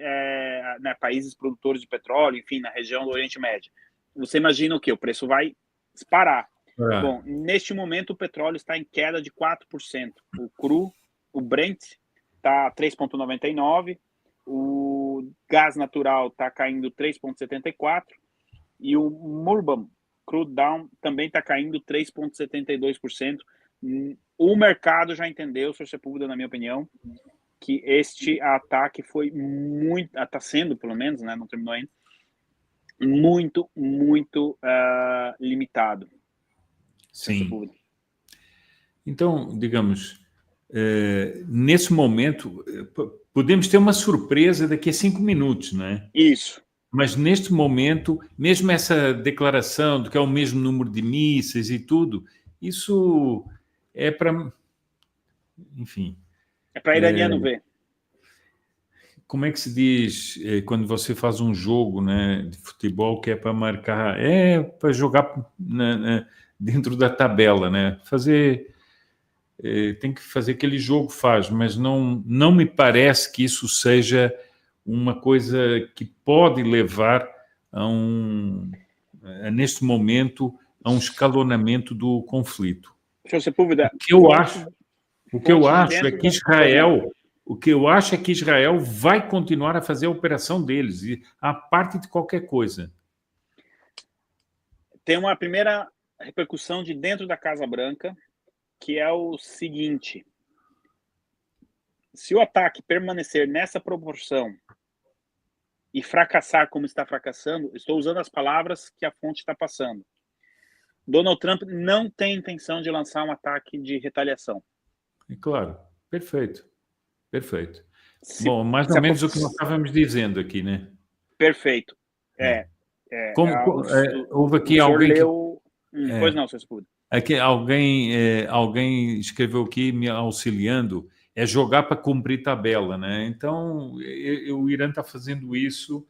né, países produtores de petróleo, enfim, na região do Oriente Médio? Você imagina o quê? O preço vai disparar. Bom, neste momento o petróleo está em queda de 4%. O Brent está 3,99%, o gás natural está caindo 3,74% e o Murban Crude Down também está caindo 3,72%. O mercado já entendeu, Sr. Sepúlveda, na minha opinião, que este ataque foi muito, está sendo pelo menos, né, não terminou ainda, muito limitado. Sim. Então, digamos, nesse momento, podemos ter uma surpresa daqui a 5 minutos, não é? Isso. Mas neste momento, mesmo essa declaração de que é o mesmo número de mísseis e tudo, isso é para... Enfim... É para iraniano ver. Como é que se diz quando você faz um jogo, né, de futebol que é para marcar... É para jogar dentro da tabela, né? Tem que fazer aquele jogo, mas não me parece que isso seja uma coisa que pode levar neste momento, a um escalonamento do conflito. Senhor Sepúlveda, o que eu acho é que Israel vai continuar a fazer a operação deles, e a parte de qualquer coisa. Tem uma primeira repercussão de dentro da Casa Branca, que é o seguinte: se o ataque permanecer nessa proporção e fracassar como está fracassando, estou usando as palavras que a fonte está passando, Donald Trump não tem intenção de lançar um ataque de retaliação. É claro, perfeito. Bom, mais ou menos o que nós estávamos dizendo aqui, né? Perfeito. Houve aqui alguém leu... Pois não, senhor Sepúlveda. Aqui alguém escreveu aqui, me auxiliando, é jogar para cumprir tabela, né? Então, o Irã está fazendo isso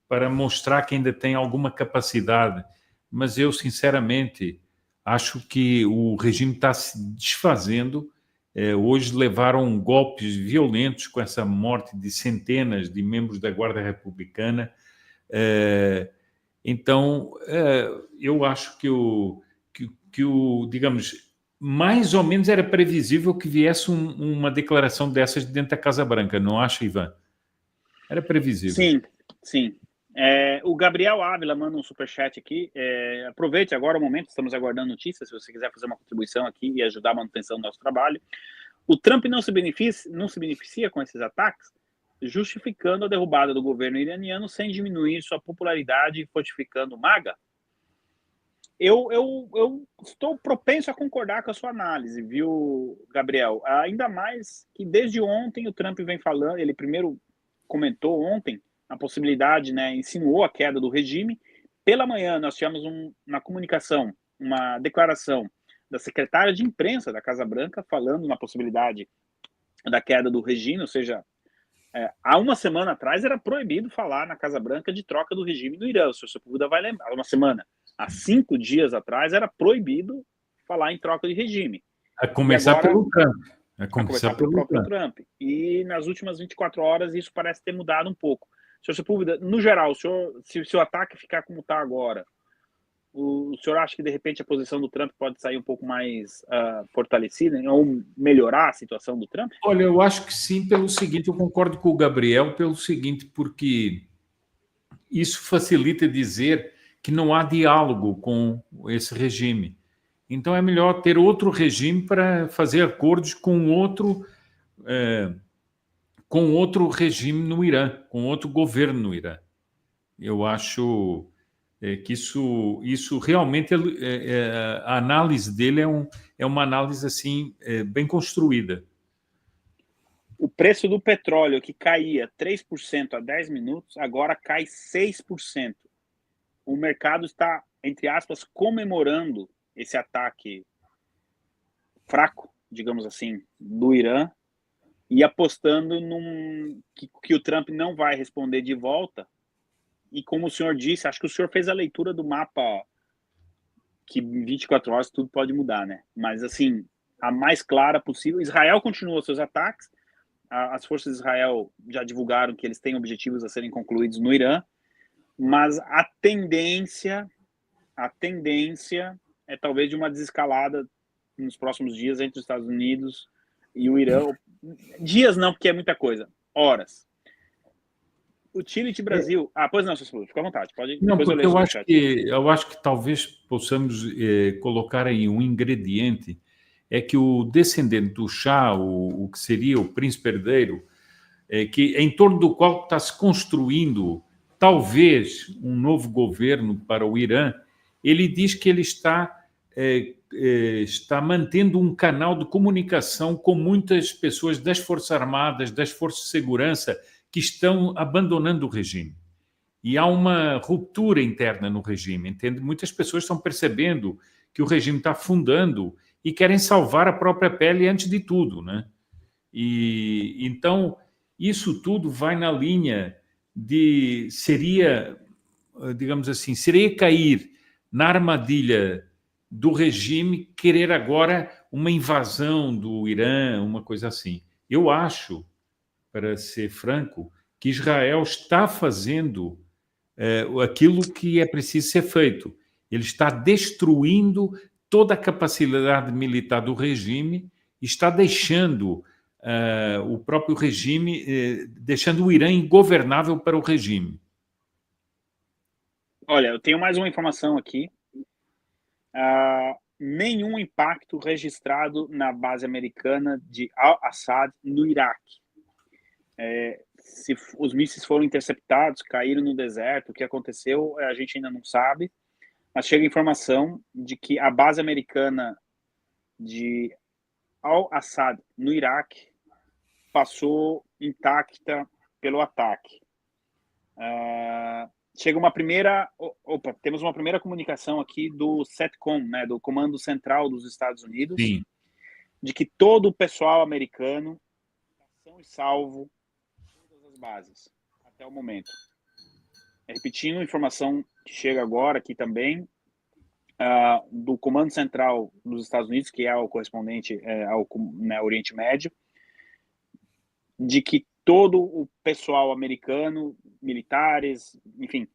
para mostrar que ainda tem alguma capacidade, mas eu, sinceramente, acho que o regime está se desfazendo. Hoje levaram golpes violentos com essa morte de centenas de membros da Guarda Republicana. Então, eu acho que digamos, mais ou menos era previsível que viesse uma declaração dessas dentro da Casa Branca, não acha, Ivan? Era previsível. Sim. O Gabriel Ávila manda um superchat aqui. Aproveite agora o momento, estamos aguardando notícias, se você quiser fazer uma contribuição aqui e ajudar a manutenção do nosso trabalho. O Trump não se beneficia com esses ataques, justificando a derrubada do governo iraniano sem diminuir sua popularidade e fortificando o MAGA? Eu estou propenso a concordar com a sua análise, viu, Gabriel? Ainda mais que desde ontem o Trump vem falando, ele primeiro comentou ontem a possibilidade, né, insinuou a queda do regime. Pela manhã nós tivemos na comunicação uma declaração da secretária de imprensa da Casa Branca falando na possibilidade da queda do regime, ou seja, há uma semana atrás era proibido falar na Casa Branca de troca do regime do Irã. O senhor Sepúlveda vai lembrar, uma semana. Há 5 dias atrás era proibido falar em troca de regime. A começar pelo Trump. A começar pelo próprio Trump. E nas últimas 24 horas isso parece ter mudado um pouco. Senhor Sepúlveda, no geral, se o ataque ficar como está agora, o senhor acha que de repente a posição do Trump pode sair um pouco mais fortalecida, ou melhorar a situação do Trump? Olha, eu acho que sim, pelo seguinte, eu concordo com o Gabriel pelo seguinte, porque isso facilita dizer que não há diálogo com esse regime. Então é melhor ter outro regime para fazer acordos com outro regime no Irã, com outro governo no Irã. Eu acho que isso realmente a análise dele é uma análise assim bem construída. O preço do petróleo, que caía 3% há 10 minutos, agora cai 6%. O mercado está, entre aspas, comemorando esse ataque fraco, digamos assim, do Irã e apostando que o Trump não vai responder de volta. E como o senhor disse, acho que o senhor fez a leitura do mapa que em 24 horas tudo pode mudar, né? Mas, assim, a mais clara possível. Israel continua seus ataques. As forças de Israel já divulgaram que eles têm objetivos a serem concluídos no Irã. Mas a tendência é talvez de uma desescalada nos próximos dias entre os Estados Unidos e o Irã. Dias não, porque é muita coisa. Horas. Utility Brasil. Pois não, senhor, fica à vontade. Pode. Não, porque eu acho que talvez possamos colocar aí um ingrediente, é que o descendente do Shah, o que seria o príncipe herdeiro, que em torno do qual está se construindo talvez um novo governo para o Irã, ele diz que ele está está mantendo um canal de comunicação com muitas pessoas das Forças Armadas, das Forças de Segurança, que estão abandonando o regime. E há uma ruptura interna no regime, entende? Muitas pessoas estão percebendo que o regime está afundando e querem salvar a própria pele antes de tudo, né? E então isso tudo vai na linha de digamos assim, seria cair na armadilha do regime querer agora uma invasão do Irã, uma coisa assim. Eu acho, para ser franco, que Israel está fazendo aquilo que é preciso ser feito. Ele está destruindo toda a capacidade militar do regime e está deixando o próprio regime, deixando o Irã ingovernável para o regime. Olha, eu tenho mais uma informação aqui. Nenhum impacto registrado na base americana de Al-Assad no Iraque. Se os mísseis foram interceptados, caíram no deserto, o que aconteceu, a gente ainda não sabe, mas chega a informação de que a base americana de Al-Assad no Iraque passou intacta pelo ataque. Chega uma primeira... temos uma primeira comunicação aqui do CENTCOM, né, do Comando Central dos Estados Unidos, Sim. de que todo o pessoal americano está são e salvo em todas as bases, até o momento. Repetindo, informação que chega agora aqui também, do Comando Central dos Estados Unidos, que é o correspondente ao Oriente Médio, de que todo o pessoal americano, militares, enfim,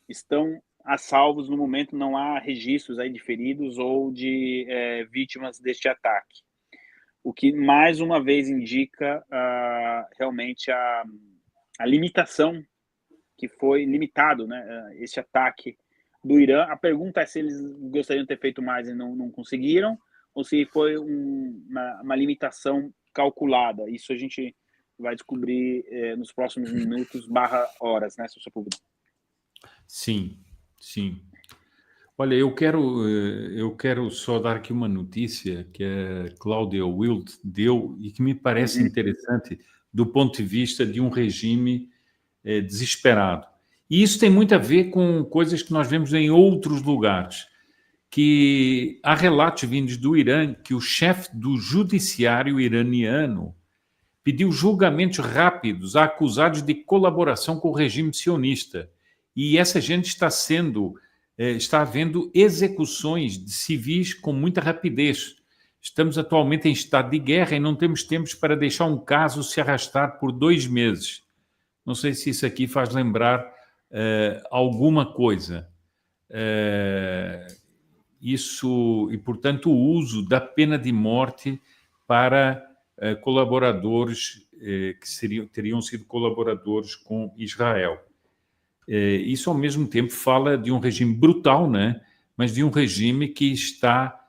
estão a salvos no momento, não há registros aí de feridos ou de vítimas deste ataque. O que, mais uma vez, indica realmente a limitação que foi limitado, né, esse ataque do Irã. A pergunta é se eles gostariam de ter feito mais e não conseguiram, ou se foi uma limitação calculada. Isso a gente vai descobrir nos próximos minutos /horas, né, Sr. Sepúlveda? Sim, sim. Olha, eu quero só dar aqui uma notícia que a Cláudia Wild deu e que me parece interessante do ponto de vista de um regime desesperado. E isso tem muito a ver com coisas que nós vemos em outros lugares, que há relatos vindos do Irã que o chefe do judiciário iraniano pediu julgamentos rápidos a acusados de colaboração com o regime sionista. E essa gente está havendo execuções de civis com muita rapidez. Estamos atualmente em estado de guerra e não temos tempo para deixar um caso se arrastar por 2 meses. Não sei se isso aqui faz lembrar alguma coisa. Isso, e, portanto, o uso da pena de morte para colaboradores que teriam sido colaboradores com Israel. Isso, ao mesmo tempo, fala de um regime brutal, né? Mas de um regime que está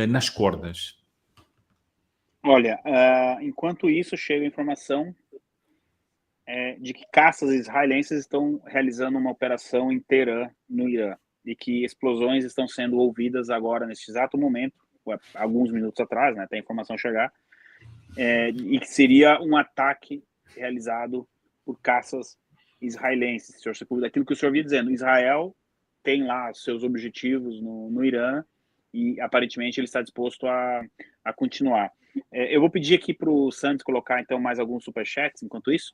nas cordas. Olha, enquanto isso, chega a informação de que caças israelenses estão realizando uma operação em Teherã, no Irã, e que explosões estão sendo ouvidas agora, neste exato momento, alguns minutos atrás, né, até a informação chegar, e que seria um ataque realizado por caças israelenses, Sr. Sepúlveda. Aquilo que o senhor vinha dizendo, Israel tem lá seus objetivos no Irã e aparentemente ele está disposto a continuar. Eu vou pedir aqui para o Santos colocar então mais alguns superchats enquanto isso,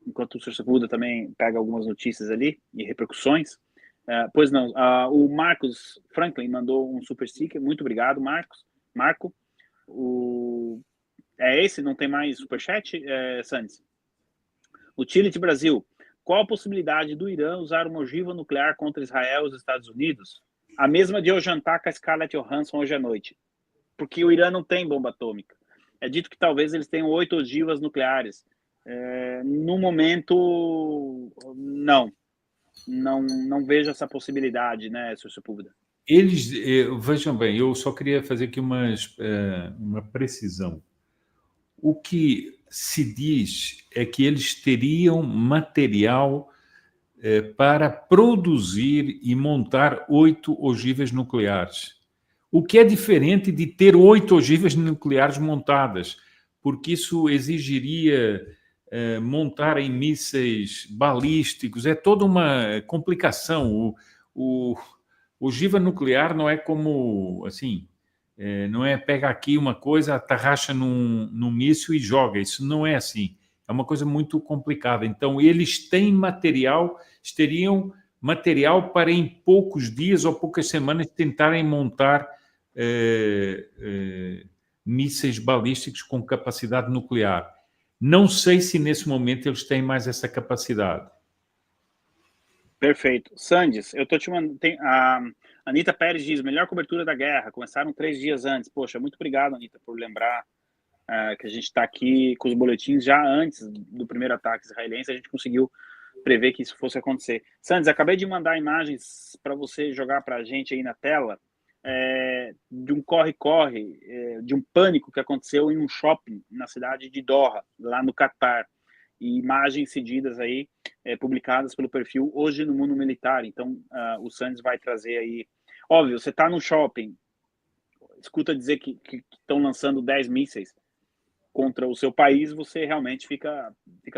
enquanto o Sr. Sepúlveda também pega algumas notícias ali e repercussões. Pois não, o Marcos Franklin mandou um super sticker, muito obrigado, Marco. É esse? Não tem mais superchat, Santos? Utility Brasil. Qual a possibilidade do Irã usar uma ogiva nuclear contra Israel e os Estados Unidos? A mesma de eu jantar com a Scarlett Johansson hoje à noite. Porque o Irã não tem bomba atômica. É dito que talvez eles tenham 8 ogivas nucleares. No momento, não vejo essa possibilidade, né, Sr. Sepúlveda? Eles, vejam bem, eu só queria fazer aqui uma precisão. O que se diz é que eles teriam material para produzir e montar 8 ogivas nucleares. o que é diferente de ter 8 ogivas nucleares montadas, porque isso exigiria montar em mísseis balísticos, é toda uma complicação. O ogiva nuclear não é como, assim, não é pega aqui uma coisa, atarracha num míssil e joga, isso não é assim. É uma coisa muito complicada. Então, eles teriam material para em poucos dias ou poucas semanas tentarem montar mísseis balísticos com capacidade nuclear. Não sei se nesse momento eles têm mais essa capacidade. Perfeito. Sandes, eu tô te mandando. A Anitta Pérez diz: melhor cobertura da guerra. Começaram 3 dias antes. Poxa, muito obrigado, Anitta, por lembrar que a gente está aqui com os boletins já antes do primeiro ataque israelense. A gente conseguiu prever que isso fosse acontecer. Sandes, acabei de mandar imagens para você jogar para a gente aí na tela de um corre-corre, de um pânico que aconteceu em um shopping na cidade de Doha, lá no Catar. E imagens cedidas aí, publicadas pelo perfil Hoje no Mundo Militar. Então, o Sandes vai trazer aí... Óbvio, você está no shopping, escuta dizer que estão lançando 10 mísseis contra o seu país, você realmente fica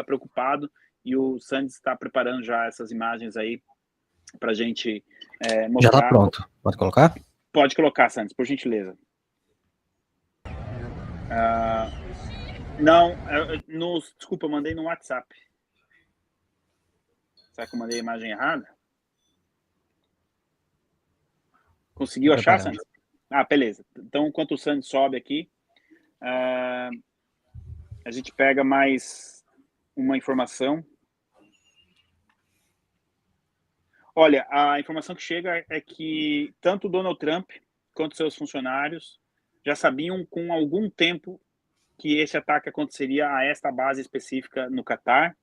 preocupado, e o Sandes está preparando já essas imagens aí para a gente mostrar. Já está pronto. Pode colocar? Pode colocar, Sandes, por gentileza. Não, desculpa, eu mandei no WhatsApp. Será que eu mandei a imagem errada? Conseguiu achar, Sandes? Beleza. Então, enquanto o Sandes sobe aqui, a gente pega mais uma informação. Olha, a informação que chega é que tanto o Donald Trump quanto seus funcionários já sabiam com algum tempo que esse ataque aconteceria a esta base específica no Catar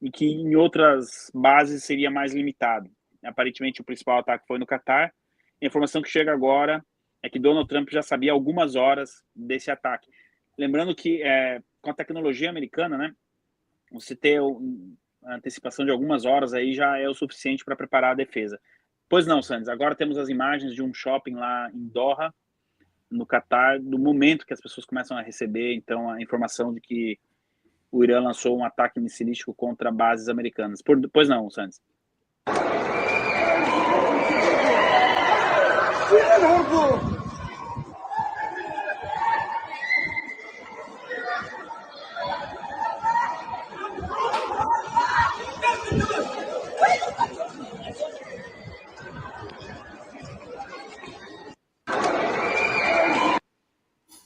e que em outras bases seria mais limitado. Aparentemente, o principal ataque foi no Catar. A informação que chega agora é que Donald Trump já sabia algumas horas desse ataque. Lembrando que com a tecnologia americana, né, você ter a antecipação de algumas horas aí já é o suficiente para preparar a defesa. Pois não, Sandes, agora temos as imagens de um shopping lá em Doha, no Catar, do momento que as pessoas começam a receber, então, a informação de que o Irã lançou um ataque missilístico contra bases americanas. Pois não, Sandes.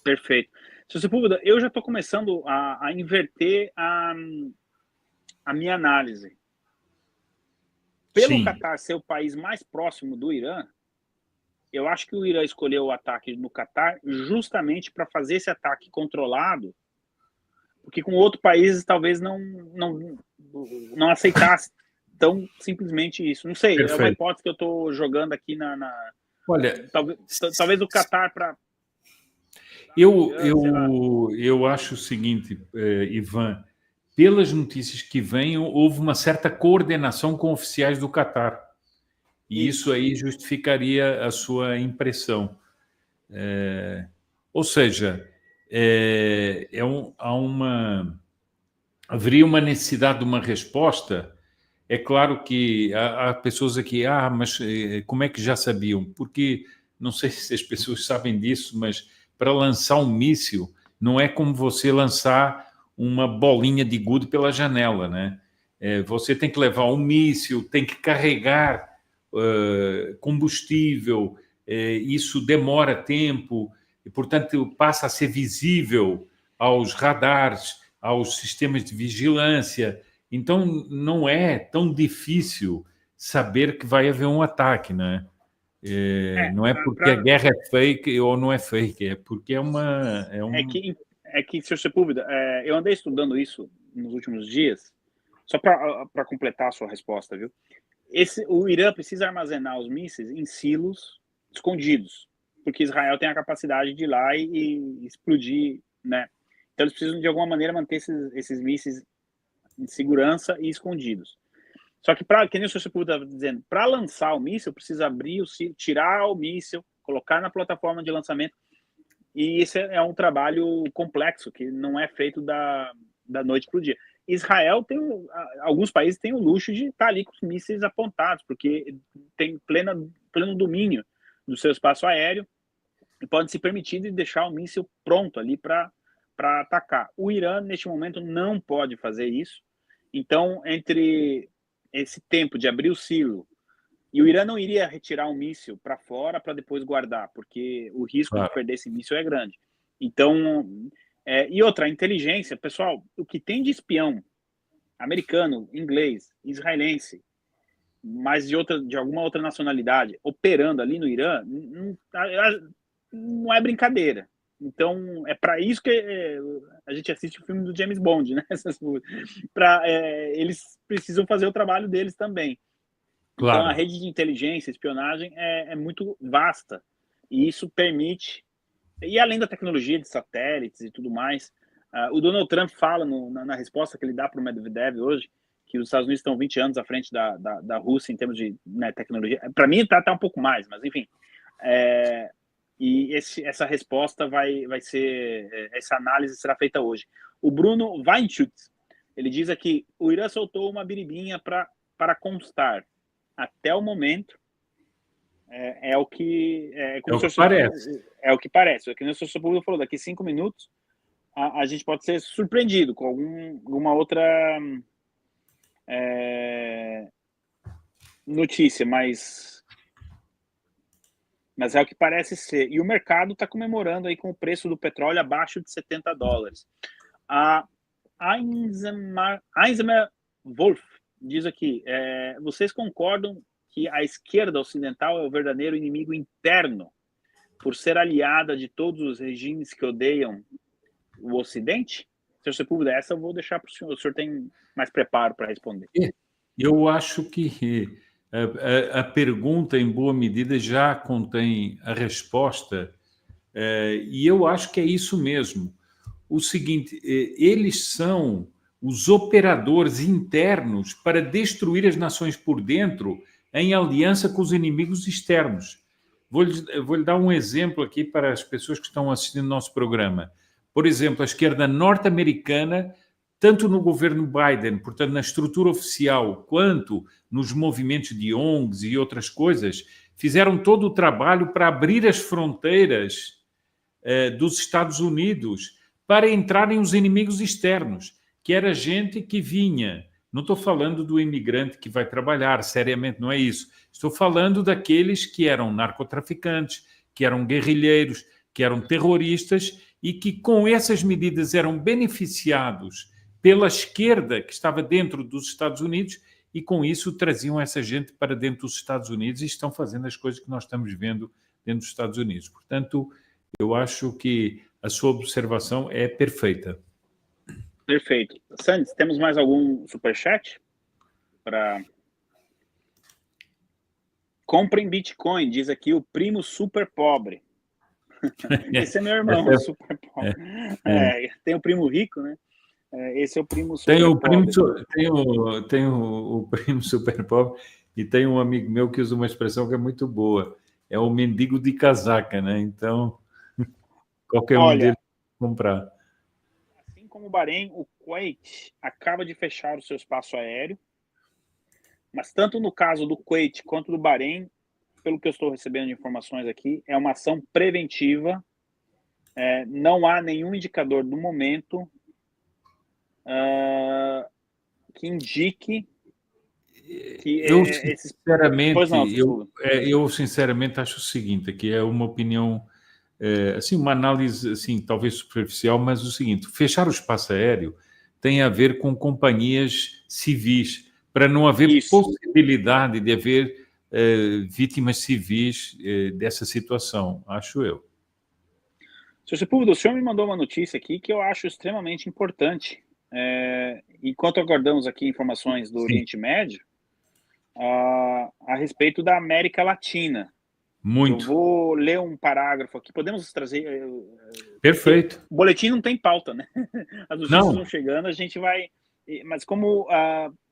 Perfeito. Se você puder, eu já estou começando a inverter a minha análise. Pelo Catar ser o país mais próximo do Irã, eu acho que o Irã escolheu o ataque no Catar justamente para fazer esse ataque controlado, porque com outros países talvez não aceitasse tão simplesmente isso. Não sei, Perfeito. É uma hipótese que eu estou jogando aqui Olha, talvez o Catar para... Eu acho o seguinte, Ivan, pelas notícias que vêm, houve uma certa coordenação com oficiais do Catar. E isso aí justificaria a sua impressão. Ou seja, haveria uma necessidade de uma resposta. É claro que há pessoas aqui, mas como é que já sabiam? Porque, não sei se as pessoas sabem disso, mas para lançar um míssil, não é como você lançar uma bolinha de gude pela janela, né? Você tem que levar um míssil, tem que carregar combustível, isso demora tempo, e, portanto, passa a ser visível aos radares, aos sistemas de vigilância. Então, não é tão difícil saber que vai haver um ataque, né? Não é porque a guerra é fake ou não é fake, é porque É que, Sr. Sepúlveda, eu andei estudando isso nos últimos dias, só para completar a sua resposta, viu? O Irã precisa armazenar os mísseis em silos escondidos, porque Israel tem a capacidade de ir lá e explodir, né? Então eles precisam de alguma maneira manter esses mísseis em segurança e escondidos. Só que, que nem o Sr. Sepúlveda estava dizendo, para lançar o míssil, precisa abrir o silo, tirar o míssil, colocar na plataforma de lançamento. E esse é um trabalho complexo, que não é feito da noite para o dia. Israel alguns países têm o luxo de estar ali com os mísseis apontados, porque tem pleno domínio do seu espaço aéreo e pode se permitir de deixar o míssil pronto ali para atacar. O Irã, neste momento, não pode fazer isso. Então, entre esse tempo de abrir o silo, e o Irã não iria retirar um míssil para fora para depois guardar, porque o risco de perder esse míssil é grande. Então, e outra, a inteligência, pessoal, o que tem de espião americano, inglês, israelense, mas de alguma outra nacionalidade, operando ali no Irã, não é brincadeira. Então, é para isso que a gente assiste o filme do James Bond, né? Eles precisam fazer o trabalho deles também. Claro. Então, a rede de inteligência, espionagem é muito vasta, e isso permite, e além da tecnologia de satélites e tudo mais, o Donald Trump fala na resposta que ele dá para o Medvedev hoje, que os Estados Unidos estão 20 anos à frente da Rússia em termos de tecnologia. Para mim, está um pouco mais, mas enfim. E essa resposta vai ser, essa análise será feita hoje. O Bruno Weinschutz, ele diz aqui, o Irã soltou uma biribinha para constar. Até o momento, é o que parece. É o que parece. É que o senhor Público falou, daqui 5 minutos a gente pode ser surpreendido com alguma outra notícia, mas é o que parece ser. E o mercado está comemorando aí com o preço do petróleo abaixo de $70. A Einzmer Wolf diz aqui, vocês concordam que a esquerda ocidental é o verdadeiro inimigo interno por ser aliada de todos os regimes que odeiam o Ocidente? Senhor Sepúlveda, essa eu vou deixar para o senhor. O senhor tem mais preparo para responder. Eu acho que a pergunta, em boa medida, já contém a resposta, e eu acho que é isso mesmo. O seguinte, eles são os operadores internos para destruir as nações por dentro em aliança com os inimigos externos. Vou-lhe dar um exemplo aqui para as pessoas que estão assistindo ao nosso programa. Por exemplo, a esquerda norte-americana, tanto no governo Biden, portanto, na estrutura oficial, quanto nos movimentos de ONGs e outras coisas, fizeram todo o trabalho para abrir as fronteiras dos Estados Unidos para entrarem os inimigos externos, que era gente que vinha. Não estou falando do imigrante que vai trabalhar, seriamente, não é isso. Estou falando daqueles que eram narcotraficantes, que eram guerrilheiros, que eram terroristas e que, com essas medidas, eram beneficiados pela esquerda que estava dentro dos Estados Unidos e, com isso, traziam essa gente para dentro dos Estados Unidos e estão fazendo as coisas que nós estamos vendo dentro dos Estados Unidos. Portanto, eu acho que a sua observação é perfeita. Perfeito. Sandes, temos mais algum superchat? Comprem Bitcoin, diz aqui o primo super pobre. Esse é meu irmão, super pobre. Tem o primo rico, né? Esse é o primo super pobre. Tem o primo super pobre e tem um amigo meu que usa uma expressão que é muito boa. É o mendigo de casaca, né? Então, qualquer um deles comprar. Assim como o Bahrein, o Kuwait acaba de fechar o seu espaço aéreo, mas tanto no caso do Kuwait quanto do Bahrein, pelo que eu estou recebendo de informações aqui, é uma ação preventiva. Não há nenhum indicador no momento que indique que eu sinceramente acho o seguinte, que é uma opinião, assim, uma análise assim, talvez superficial, mas o seguinte, fechar o espaço aéreo tem a ver com companhias civis, para não haver possibilidade de haver vítimas civis dessa situação, acho eu. Senhor Sepúlveda, o senhor me mandou uma notícia aqui que eu acho extremamente importante. Enquanto aguardamos aqui informações do Oriente Médio, a respeito da América Latina. Muito. Eu vou ler um parágrafo aqui. Podemos trazer... Perfeito. O boletim não tem pauta, né? As notícias vão chegando, a gente vai... Mas como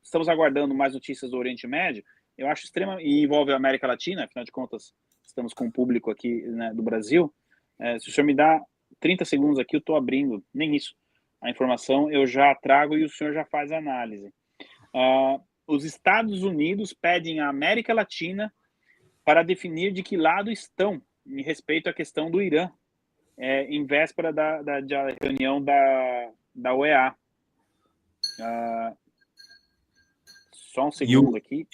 estamos aguardando mais notícias do Oriente Médio, eu acho extremamente... E envolve a América Latina, afinal de contas, estamos com o público aqui, né, do Brasil. Se o senhor me dá 30 segundos aqui, eu estou abrindo, nem isso, a informação eu já trago e o senhor já faz a análise. Os Estados Unidos pedem à América Latina para definir de que lado estão em respeito à questão do Irã, em véspera da reunião da OEA. Só um segundo aqui.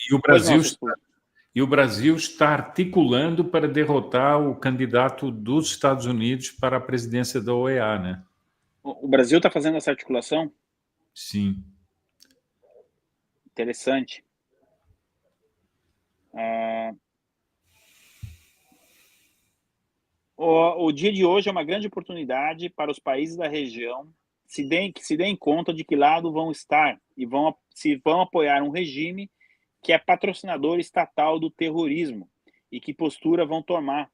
E o Brasil está articulando para derrotar o candidato dos Estados Unidos para a presidência da OEA, né? O Brasil está fazendo essa articulação? Sim. Interessante. O dia de hoje é uma grande oportunidade para os países da região que se deem conta de que lado vão estar e se vão apoiar um regime que é patrocinador estatal do terrorismo e que postura vão tomar,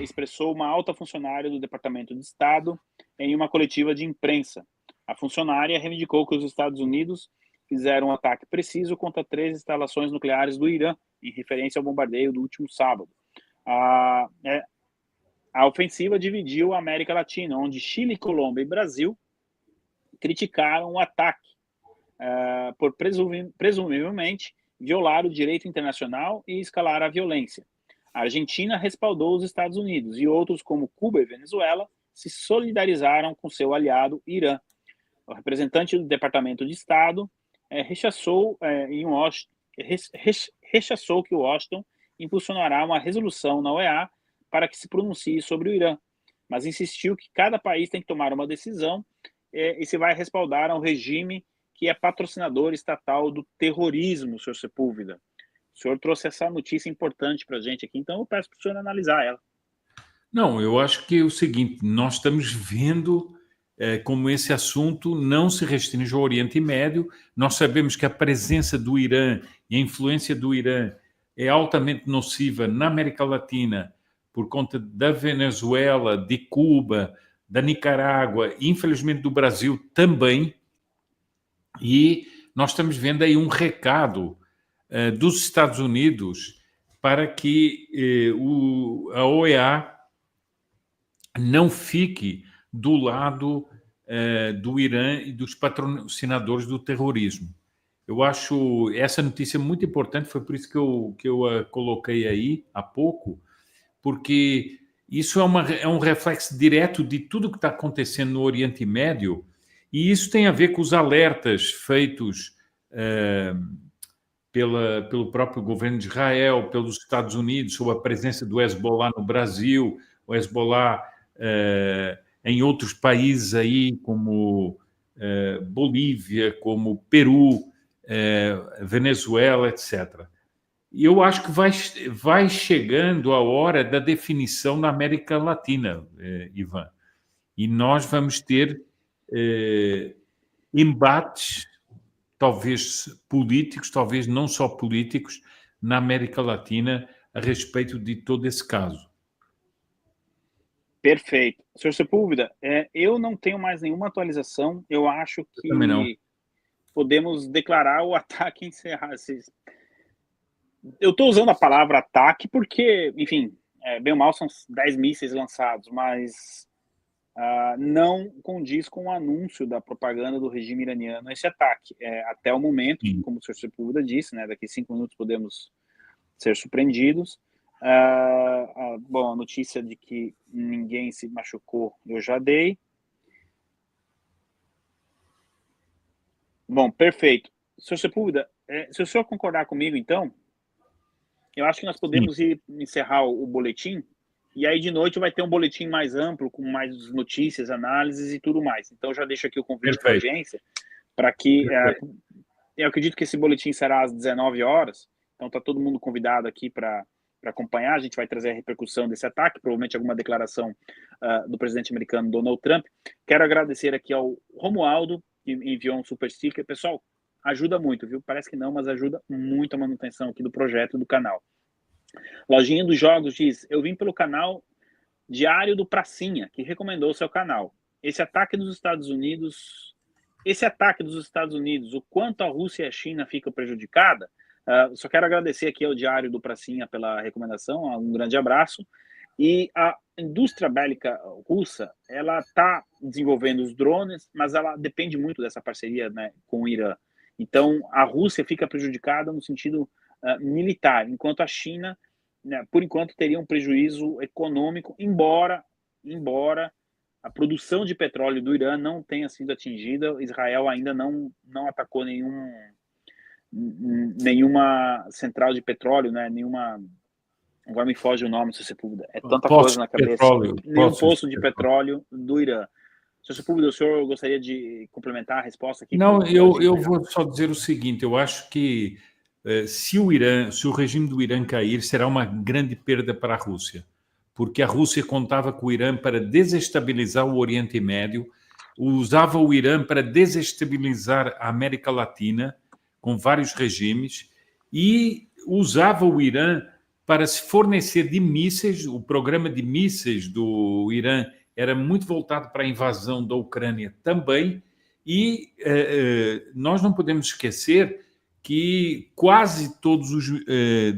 expressou uma alta funcionária do Departamento de Estado em uma coletiva de imprensa. A funcionária reivindicou que os Estados Unidos fizeram um ataque preciso contra 3 instalações nucleares do Irã, em referência ao bombardeio do último sábado. A ofensiva dividiu a América Latina, onde Chile, Colômbia e Brasil criticaram o ataque por presumivelmente violar o direito internacional e escalar a violência. A Argentina respaldou os Estados Unidos e outros, como Cuba e Venezuela, se solidarizaram com seu aliado Irã. O representante do Departamento de Estado rechaçou que Washington impulsionará uma resolução na OEA para que se pronuncie sobre o Irã, mas insistiu que cada país tem que tomar uma decisão e se vai respaldar ao regime que é patrocinador estatal do terrorismo, senhor Sepúlveda. O senhor trouxe essa notícia importante para a gente aqui, então eu peço para o senhor analisar ela. Não, eu acho que é o seguinte, nós estamos vendo como esse assunto não se restringe ao Oriente Médio. Nós sabemos que a presença do Irã e a influência do Irã é altamente nociva na América Latina por conta da Venezuela, de Cuba, da Nicarágua, e infelizmente do Brasil também. E nós estamos vendo aí um recado dos Estados Unidos para que a OEA não fique do lado do Irã e dos patrocinadores do terrorismo. Eu acho essa notícia muito importante, foi por isso que eu a coloquei aí há pouco, porque isso é um reflexo direto de tudo que está acontecendo no Oriente Médio, e isso tem a ver com os alertas feitos pelo próprio governo de Israel, pelos Estados Unidos, sobre a presença do Hezbollah no Brasil, o Hezbollah em outros países aí, como Bolívia, como Peru, Venezuela, etc. E eu acho que vai chegando a hora da definição na América Latina, Ivan. E nós vamos ter embates, talvez políticos, talvez não só políticos, na América Latina a respeito de todo esse caso. Perfeito. Senhor Sepúlveda, eu não tenho mais nenhuma atualização. Eu acho que podemos declarar o ataque encerrado. Eu estou usando a palavra ataque porque, enfim, bem ou mal são 10 mísseis lançados, mas não condiz com o anúncio da propaganda do regime iraniano esse ataque. Até o momento, como o senhor Sepúlveda disse, né, daqui a 5 minutos podemos ser surpreendidos. Bom, a notícia de que ninguém se machucou eu já dei. Bom, perfeito. Senhor Sepúlveda, se o senhor concordar comigo, então, eu acho que nós podemos encerrar o boletim, e aí de noite vai ter um boletim mais amplo, com mais notícias, análises e tudo mais. Então, eu já deixo aqui o convite para a audiência, para que... eu acredito que esse boletim será às 19 horas, então está todo mundo convidado aqui para acompanhar. A gente vai trazer a repercussão desse ataque, provavelmente alguma declaração do presidente americano Donald Trump. Quero agradecer aqui ao Romualdo, que enviou um super sticker. Pessoal, ajuda muito, viu? Parece que não, mas ajuda muito a manutenção aqui do projeto e do canal. Lojinha dos Jogos diz: eu vim pelo canal Diário do Pracinha, que recomendou o seu canal. Esse ataque dos Estados Unidos, o quanto a Rússia e a China ficam prejudicadas, Só quero agradecer aqui ao Diário do Pracinha pela recomendação, um grande abraço. E a indústria bélica russa, ela está desenvolvendo os drones, mas ela depende muito dessa parceria, né, com o Irã. Então, a Rússia fica prejudicada no sentido militar, enquanto a China, né, por enquanto, teria um prejuízo econômico, embora a produção de petróleo do Irã não tenha sido atingida. Israel ainda não atacou nenhuma central de petróleo, né? Agora me foge o nome, Sr. Sepúlveda. É tanta coisa na cabeça. Nenhum poço de petróleo do Irã. Sr. Sepúlveda, o senhor gostaria de complementar a resposta aqui? Não, eu vou só dizer o seguinte, eu acho que se o regime do Irã cair, será uma grande perda para a Rússia, porque a Rússia contava com o Irã para desestabilizar o Oriente Médio, usava o Irã para desestabilizar a América Latina, com vários regimes, e usava o Irã para se fornecer de mísseis. O programa de mísseis do Irã era muito voltado para a invasão da Ucrânia também, e nós não podemos esquecer que quase todos os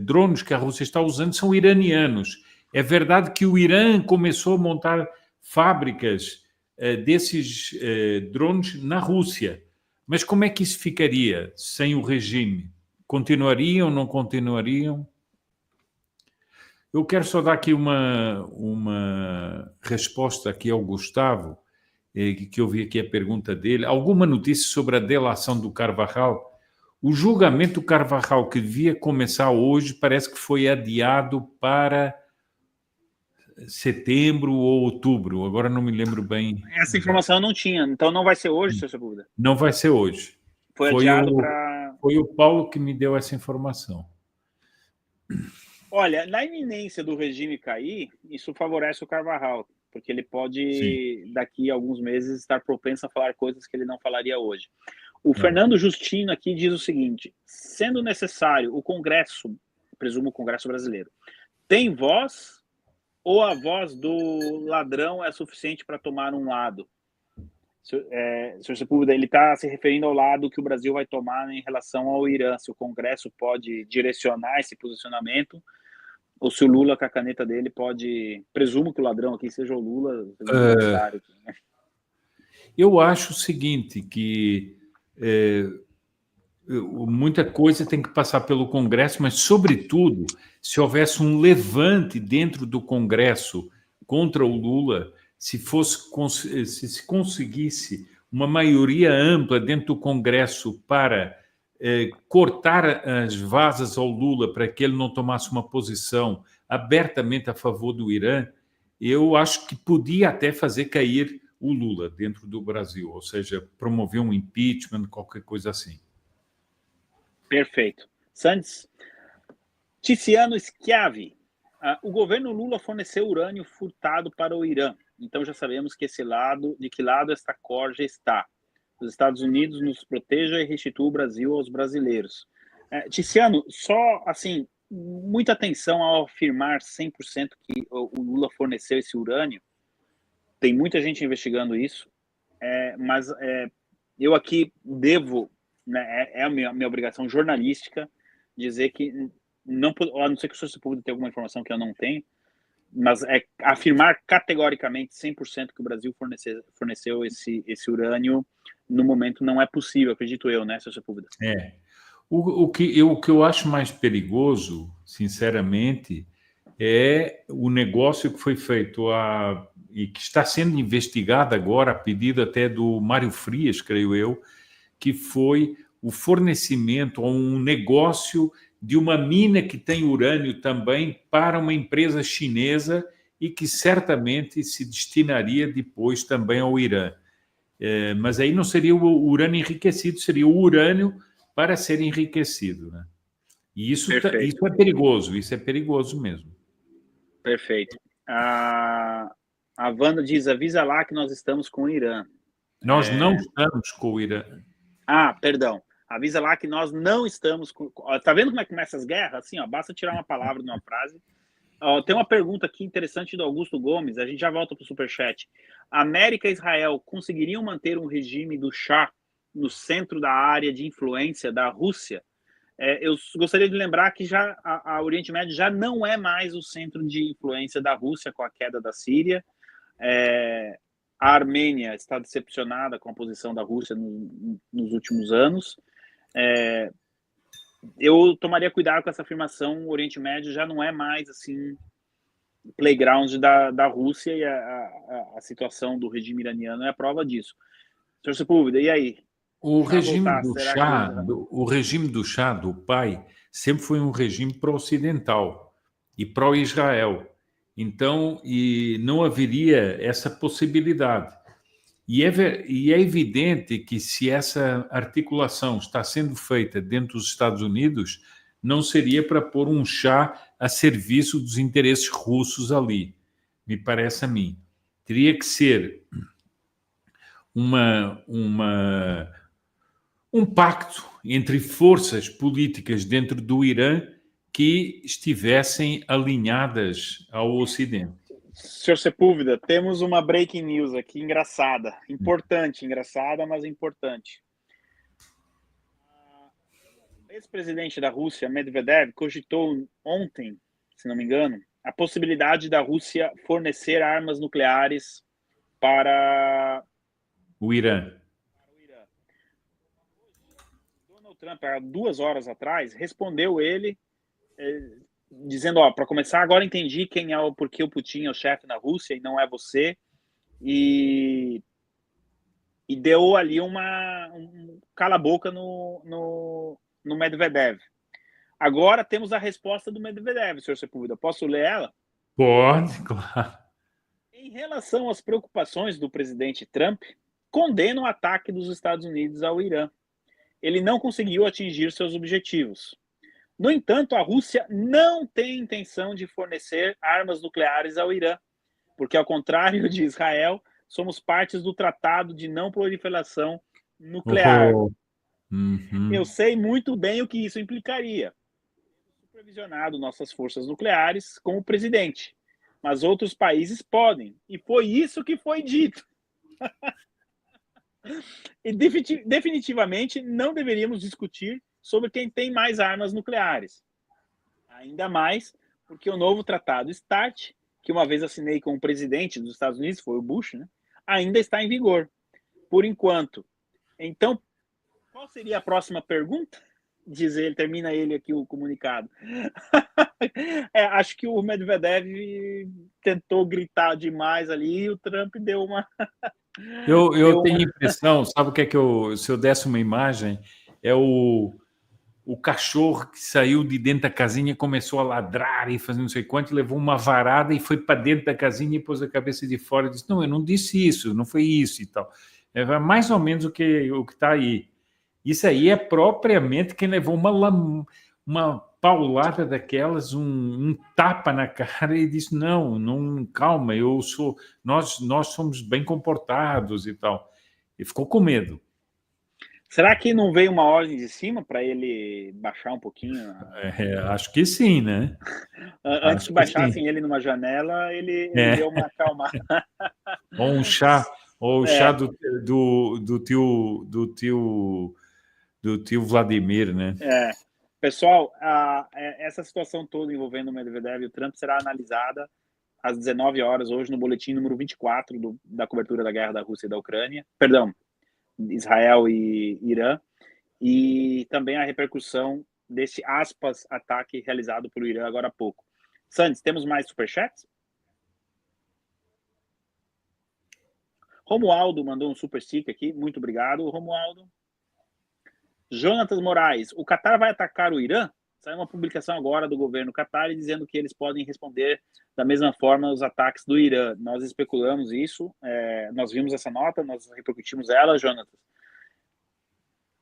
drones que a Rússia está usando são iranianos. É verdade que o Irã começou a montar fábricas desses drones na Rússia, mas como é que isso ficaria sem o regime? Continuariam, não continuariam? Eu quero só dar aqui uma resposta aqui ao Gustavo, que eu vi aqui a pergunta dele. Alguma notícia sobre a delação do Carvajal? O julgamento do Carvajal, que devia começar hoje, parece que foi adiado para setembro ou outubro. Agora não me lembro bem. Essa informação eu não tinha. Então não vai ser hoje, Sr. Sepúlveda? Não vai ser hoje. Foi adiado para... Foi o Paulo que me deu essa informação. Olha, na iminência do regime cair, isso favorece o Carvajal, porque ele pode, sim, daqui a alguns meses, estar propenso a falar coisas que ele não falaria hoje. O Fernando Justino aqui diz o seguinte: sendo necessário o Congresso, presumo o Congresso brasileiro, tem voz ou a voz do ladrão é suficiente para tomar um lado? Sr. Sepúlveda, ele está se referindo ao lado que o Brasil vai tomar em relação ao Irã, se o Congresso pode direcionar esse posicionamento, ou se o Lula, com a caneta dele, pode... Presumo que o ladrão aqui seja o Lula. Eu acho o seguinte, que muita coisa tem que passar pelo Congresso, mas, sobretudo, se houvesse um levante dentro do Congresso contra o Lula, se se conseguisse uma maioria ampla dentro do Congresso para cortar as vasas ao Lula para que ele não tomasse uma posição abertamente a favor do Irã, eu acho que podia até fazer cair o Lula dentro do Brasil, ou seja, promover um impeachment, qualquer coisa assim. Perfeito. Santos, Tiziano Schiavi. O governo Lula forneceu urânio furtado para o Irã. Então já sabemos que de que lado esta corja está. Os Estados Unidos nos proteja e restitua o Brasil aos brasileiros. Tiziano, só assim, muita atenção ao afirmar 100% que o Lula forneceu esse urânio. Tem muita gente investigando isso, mas eu aqui devo, né, é a minha obrigação jornalística, dizer que, a não ser que o Sr. Sepúlveda tenha alguma informação que eu não tenho, mas afirmar categoricamente 100% que o Brasil forneceu esse urânio, no momento não é possível, acredito eu, né, Sr. Sepúlveda? O que eu acho mais perigoso, sinceramente, é o negócio que foi feito e que está sendo investigado agora, a pedido até do Mário Frias, creio eu, que foi o fornecimento ou um negócio de uma mina que tem urânio também para uma empresa chinesa e que certamente se destinaria depois também ao Irã. Mas aí não seria o urânio enriquecido, seria o urânio para ser enriquecido, né? E isso é perigoso mesmo. Perfeito. A Wanda diz, avisa lá que nós estamos com o Irã. Nós não estamos com o Irã. Perdão. Avisa lá que nós não estamos com... Tá vendo como é que começa as guerras? Assim, basta tirar uma palavra de uma frase. Tem uma pergunta aqui interessante do Augusto Gomes, a gente já volta para o Superchat. América e Israel conseguiriam manter um regime do Shah no centro da área de influência da Rússia? Eu gostaria de lembrar que já a Oriente Médio já não é mais o centro de influência da Rússia com a queda da Síria. A Armênia está decepcionada com a posição da Rússia nos últimos anos. Eu tomaria cuidado com essa afirmação. O Oriente Médio já não é mais assim playground da Rússia, e a situação do regime iraniano é a prova disso. Senhor Sepúlveda, e aí? O regime do Shah, do pai, sempre foi um regime pró-ocidental e pró-Israel. Então, não haveria essa possibilidade. E é evidente que se essa articulação está sendo feita dentro dos Estados Unidos, não seria para pôr um Shah a serviço dos interesses russos ali, me parece a mim. Teria que ser um pacto entre forças políticas dentro do Irã que estivessem alinhadas ao Ocidente. Senhor Sepúlveda, temos uma breaking news aqui, engraçada. Importante, engraçada, mas importante. O ex-presidente da Rússia, Medvedev, cogitou ontem, se não me engano, a possibilidade da Rússia fornecer armas nucleares para o Irã. Donald Trump, há 2 horas atrás, respondeu ele dizendo, para começar, agora entendi porque o Putin é o chefe na Rússia e não é você, e deu ali um cala-boca no Medvedev. Agora temos a resposta do Medvedev, senhor Sepúlveda. Posso ler ela? Pode, claro. Em relação às preocupações do presidente Trump, condena o ataque dos Estados Unidos ao Irã. Ele não conseguiu atingir seus objetivos. No entanto, a Rússia não tem intenção de fornecer armas nucleares ao Irã, porque, ao contrário de Israel, somos partes do Tratado de Não Proliferação Nuclear. Eu sei muito bem o que isso implicaria. Supervisionado nossas forças nucleares como presidente, mas outros países podem, e foi isso que foi dito. E definitivamente não deveríamos discutir sobre quem tem mais armas nucleares. Ainda mais porque o novo tratado START, que uma vez assinei com o presidente dos Estados Unidos, foi o Bush, né, ainda está em vigor, por enquanto. Então, qual seria a próxima pergunta? Diz ele, termina ele aqui o comunicado. Acho que o Medvedev tentou gritar demais ali e o Trump deu uma... Eu tenho impressão, sabe o que é que se eu desse uma imagem, é o cachorro que saiu de dentro da casinha e começou a ladrar e fazer não sei quanto, levou uma varada e foi para dentro da casinha e pôs a cabeça de fora e disse, não, eu não disse isso, não foi isso e tal. É mais ou menos o que está aí. Isso aí é propriamente quem levou uma paulada daquelas, um tapa na cara e disse, não, calma, nós somos bem comportados e tal. E ficou com medo. Será que não veio uma ordem de cima para ele baixar um pouquinho? Acho que sim, né? Antes que baixassem ele numa janela, ele deu uma acalmada. Ou o chá do tio Vladimir, né? Pessoal, essa situação toda envolvendo o Medvedev e o Trump será analisada às 19 horas hoje no boletim número 24 da cobertura da guerra da Rússia e da Ucrânia. Perdão, Israel e Irã, e também a repercussão desse, aspas, ataque realizado pelo Irã agora há pouco. Sandes, temos mais superchats? Romualdo mandou um super stick aqui, muito obrigado, Romualdo. Jonatas Moraes, o Catar vai atacar o Irã? Saiu uma publicação agora do governo Catar dizendo que eles podem responder da mesma forma os ataques do Irã. Nós especulamos isso, nós vimos essa nota, nós repercutimos ela, Jonatas.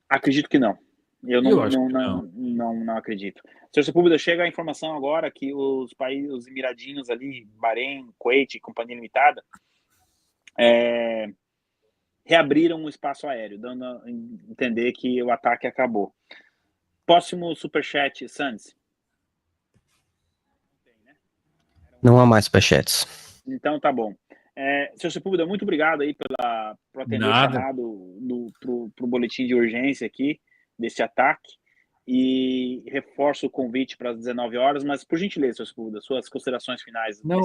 Acredito que não. Eu não acredito. Senhor Sepúlveda, chega a informação agora que os países, os Emiradinhos ali, Bahrein, Kuwait e Companhia Limitada, reabriram o espaço aéreo, dando a entender que o ataque acabou. Próximo superchat, Sandes. Não há mais superchats. Então tá bom. Senhor Sepúlveda, muito obrigado aí por atender o chamado pro boletim de urgência aqui, desse ataque. e reforço o convite para as 19 horas, mas, por gentileza, Sr. Sepúlveda, suas considerações finais. Não,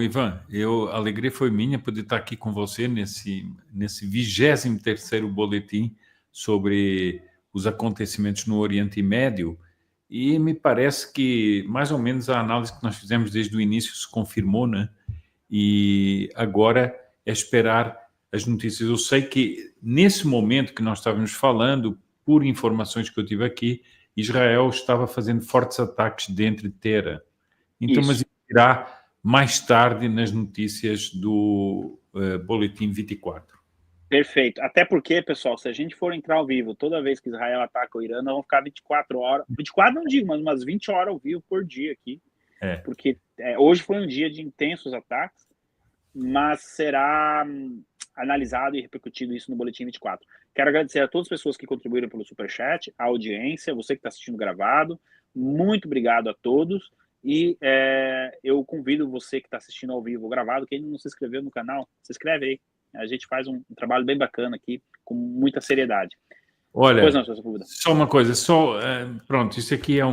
Ivan, a alegria foi minha poder estar aqui com você nesse 23º boletim sobre os acontecimentos no Oriente Médio, e me parece que, mais ou menos, a análise que nós fizemos desde o início se confirmou, né? E agora é esperar as notícias. Eu sei que, nesse momento que nós estávamos falando, por informações que eu tive aqui, Israel estava fazendo fortes ataques dentro de Teherã. Então, mas irá mais tarde nas notícias do Boletim 24. Perfeito. Até porque, pessoal, se a gente for entrar ao vivo toda vez que Israel ataca o Irã, nós vamos ficar 24 horas, 24 não digo, mas umas 20 horas ao vivo por dia aqui. Porque hoje foi um dia de intensos ataques, mas será analisado e repercutido isso no Boletim 24. Quero agradecer a todas as pessoas que contribuíram pelo Superchat, a audiência, você que está assistindo gravado. Muito obrigado a todos. E eu convido você que está assistindo ao vivo gravado, que ainda não se inscreveu no canal, se inscreve aí. A gente faz um trabalho bem bacana aqui, com muita seriedade. Olha, só uma coisa, pronto, isso aqui é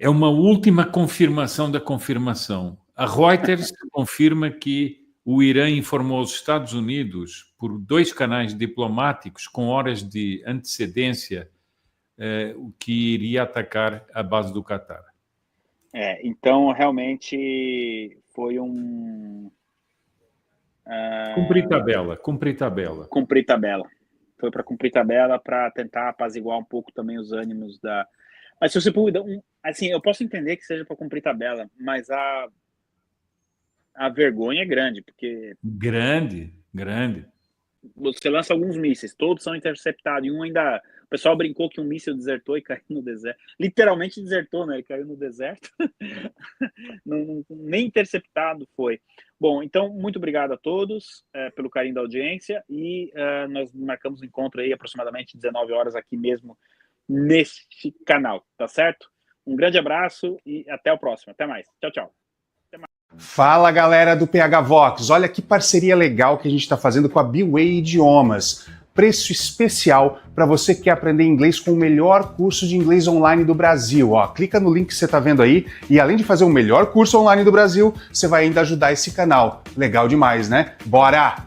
uma última confirmação da confirmação. A Reuters confirma que o Irã informou os Estados Unidos, por 2 canais diplomáticos com horas de antecedência, que iria atacar a base do Catar. Então, realmente, foi um... Cumprir tabela. Foi para cumprir tabela, para tentar apaziguar um pouco também os ânimos da... Mas se você puder, assim, eu posso entender que seja para cumprir tabela, mas a vergonha é grande, porque... Grande. Você lança alguns mísseis, todos são interceptados, e um ainda... O pessoal brincou que um míssil desertou e caiu no deserto. Literalmente desertou, né? Ele caiu no deserto. Nem interceptado foi. Bom, então, muito obrigado a todos pelo carinho da audiência, e nós marcamos um encontro aí aproximadamente 19 horas aqui mesmo, neste canal, tá certo? Um grande abraço e até o próximo. Até mais. Tchau, tchau. Fala, galera do PH Vox. Olha que parceria legal que a gente está fazendo com a B-Way Idiomas. Preço especial para você que quer aprender inglês com o melhor curso de inglês online do Brasil. Clica no link que você está vendo aí e, além de fazer o melhor curso online do Brasil, você vai ainda ajudar esse canal. Legal demais, né? Bora!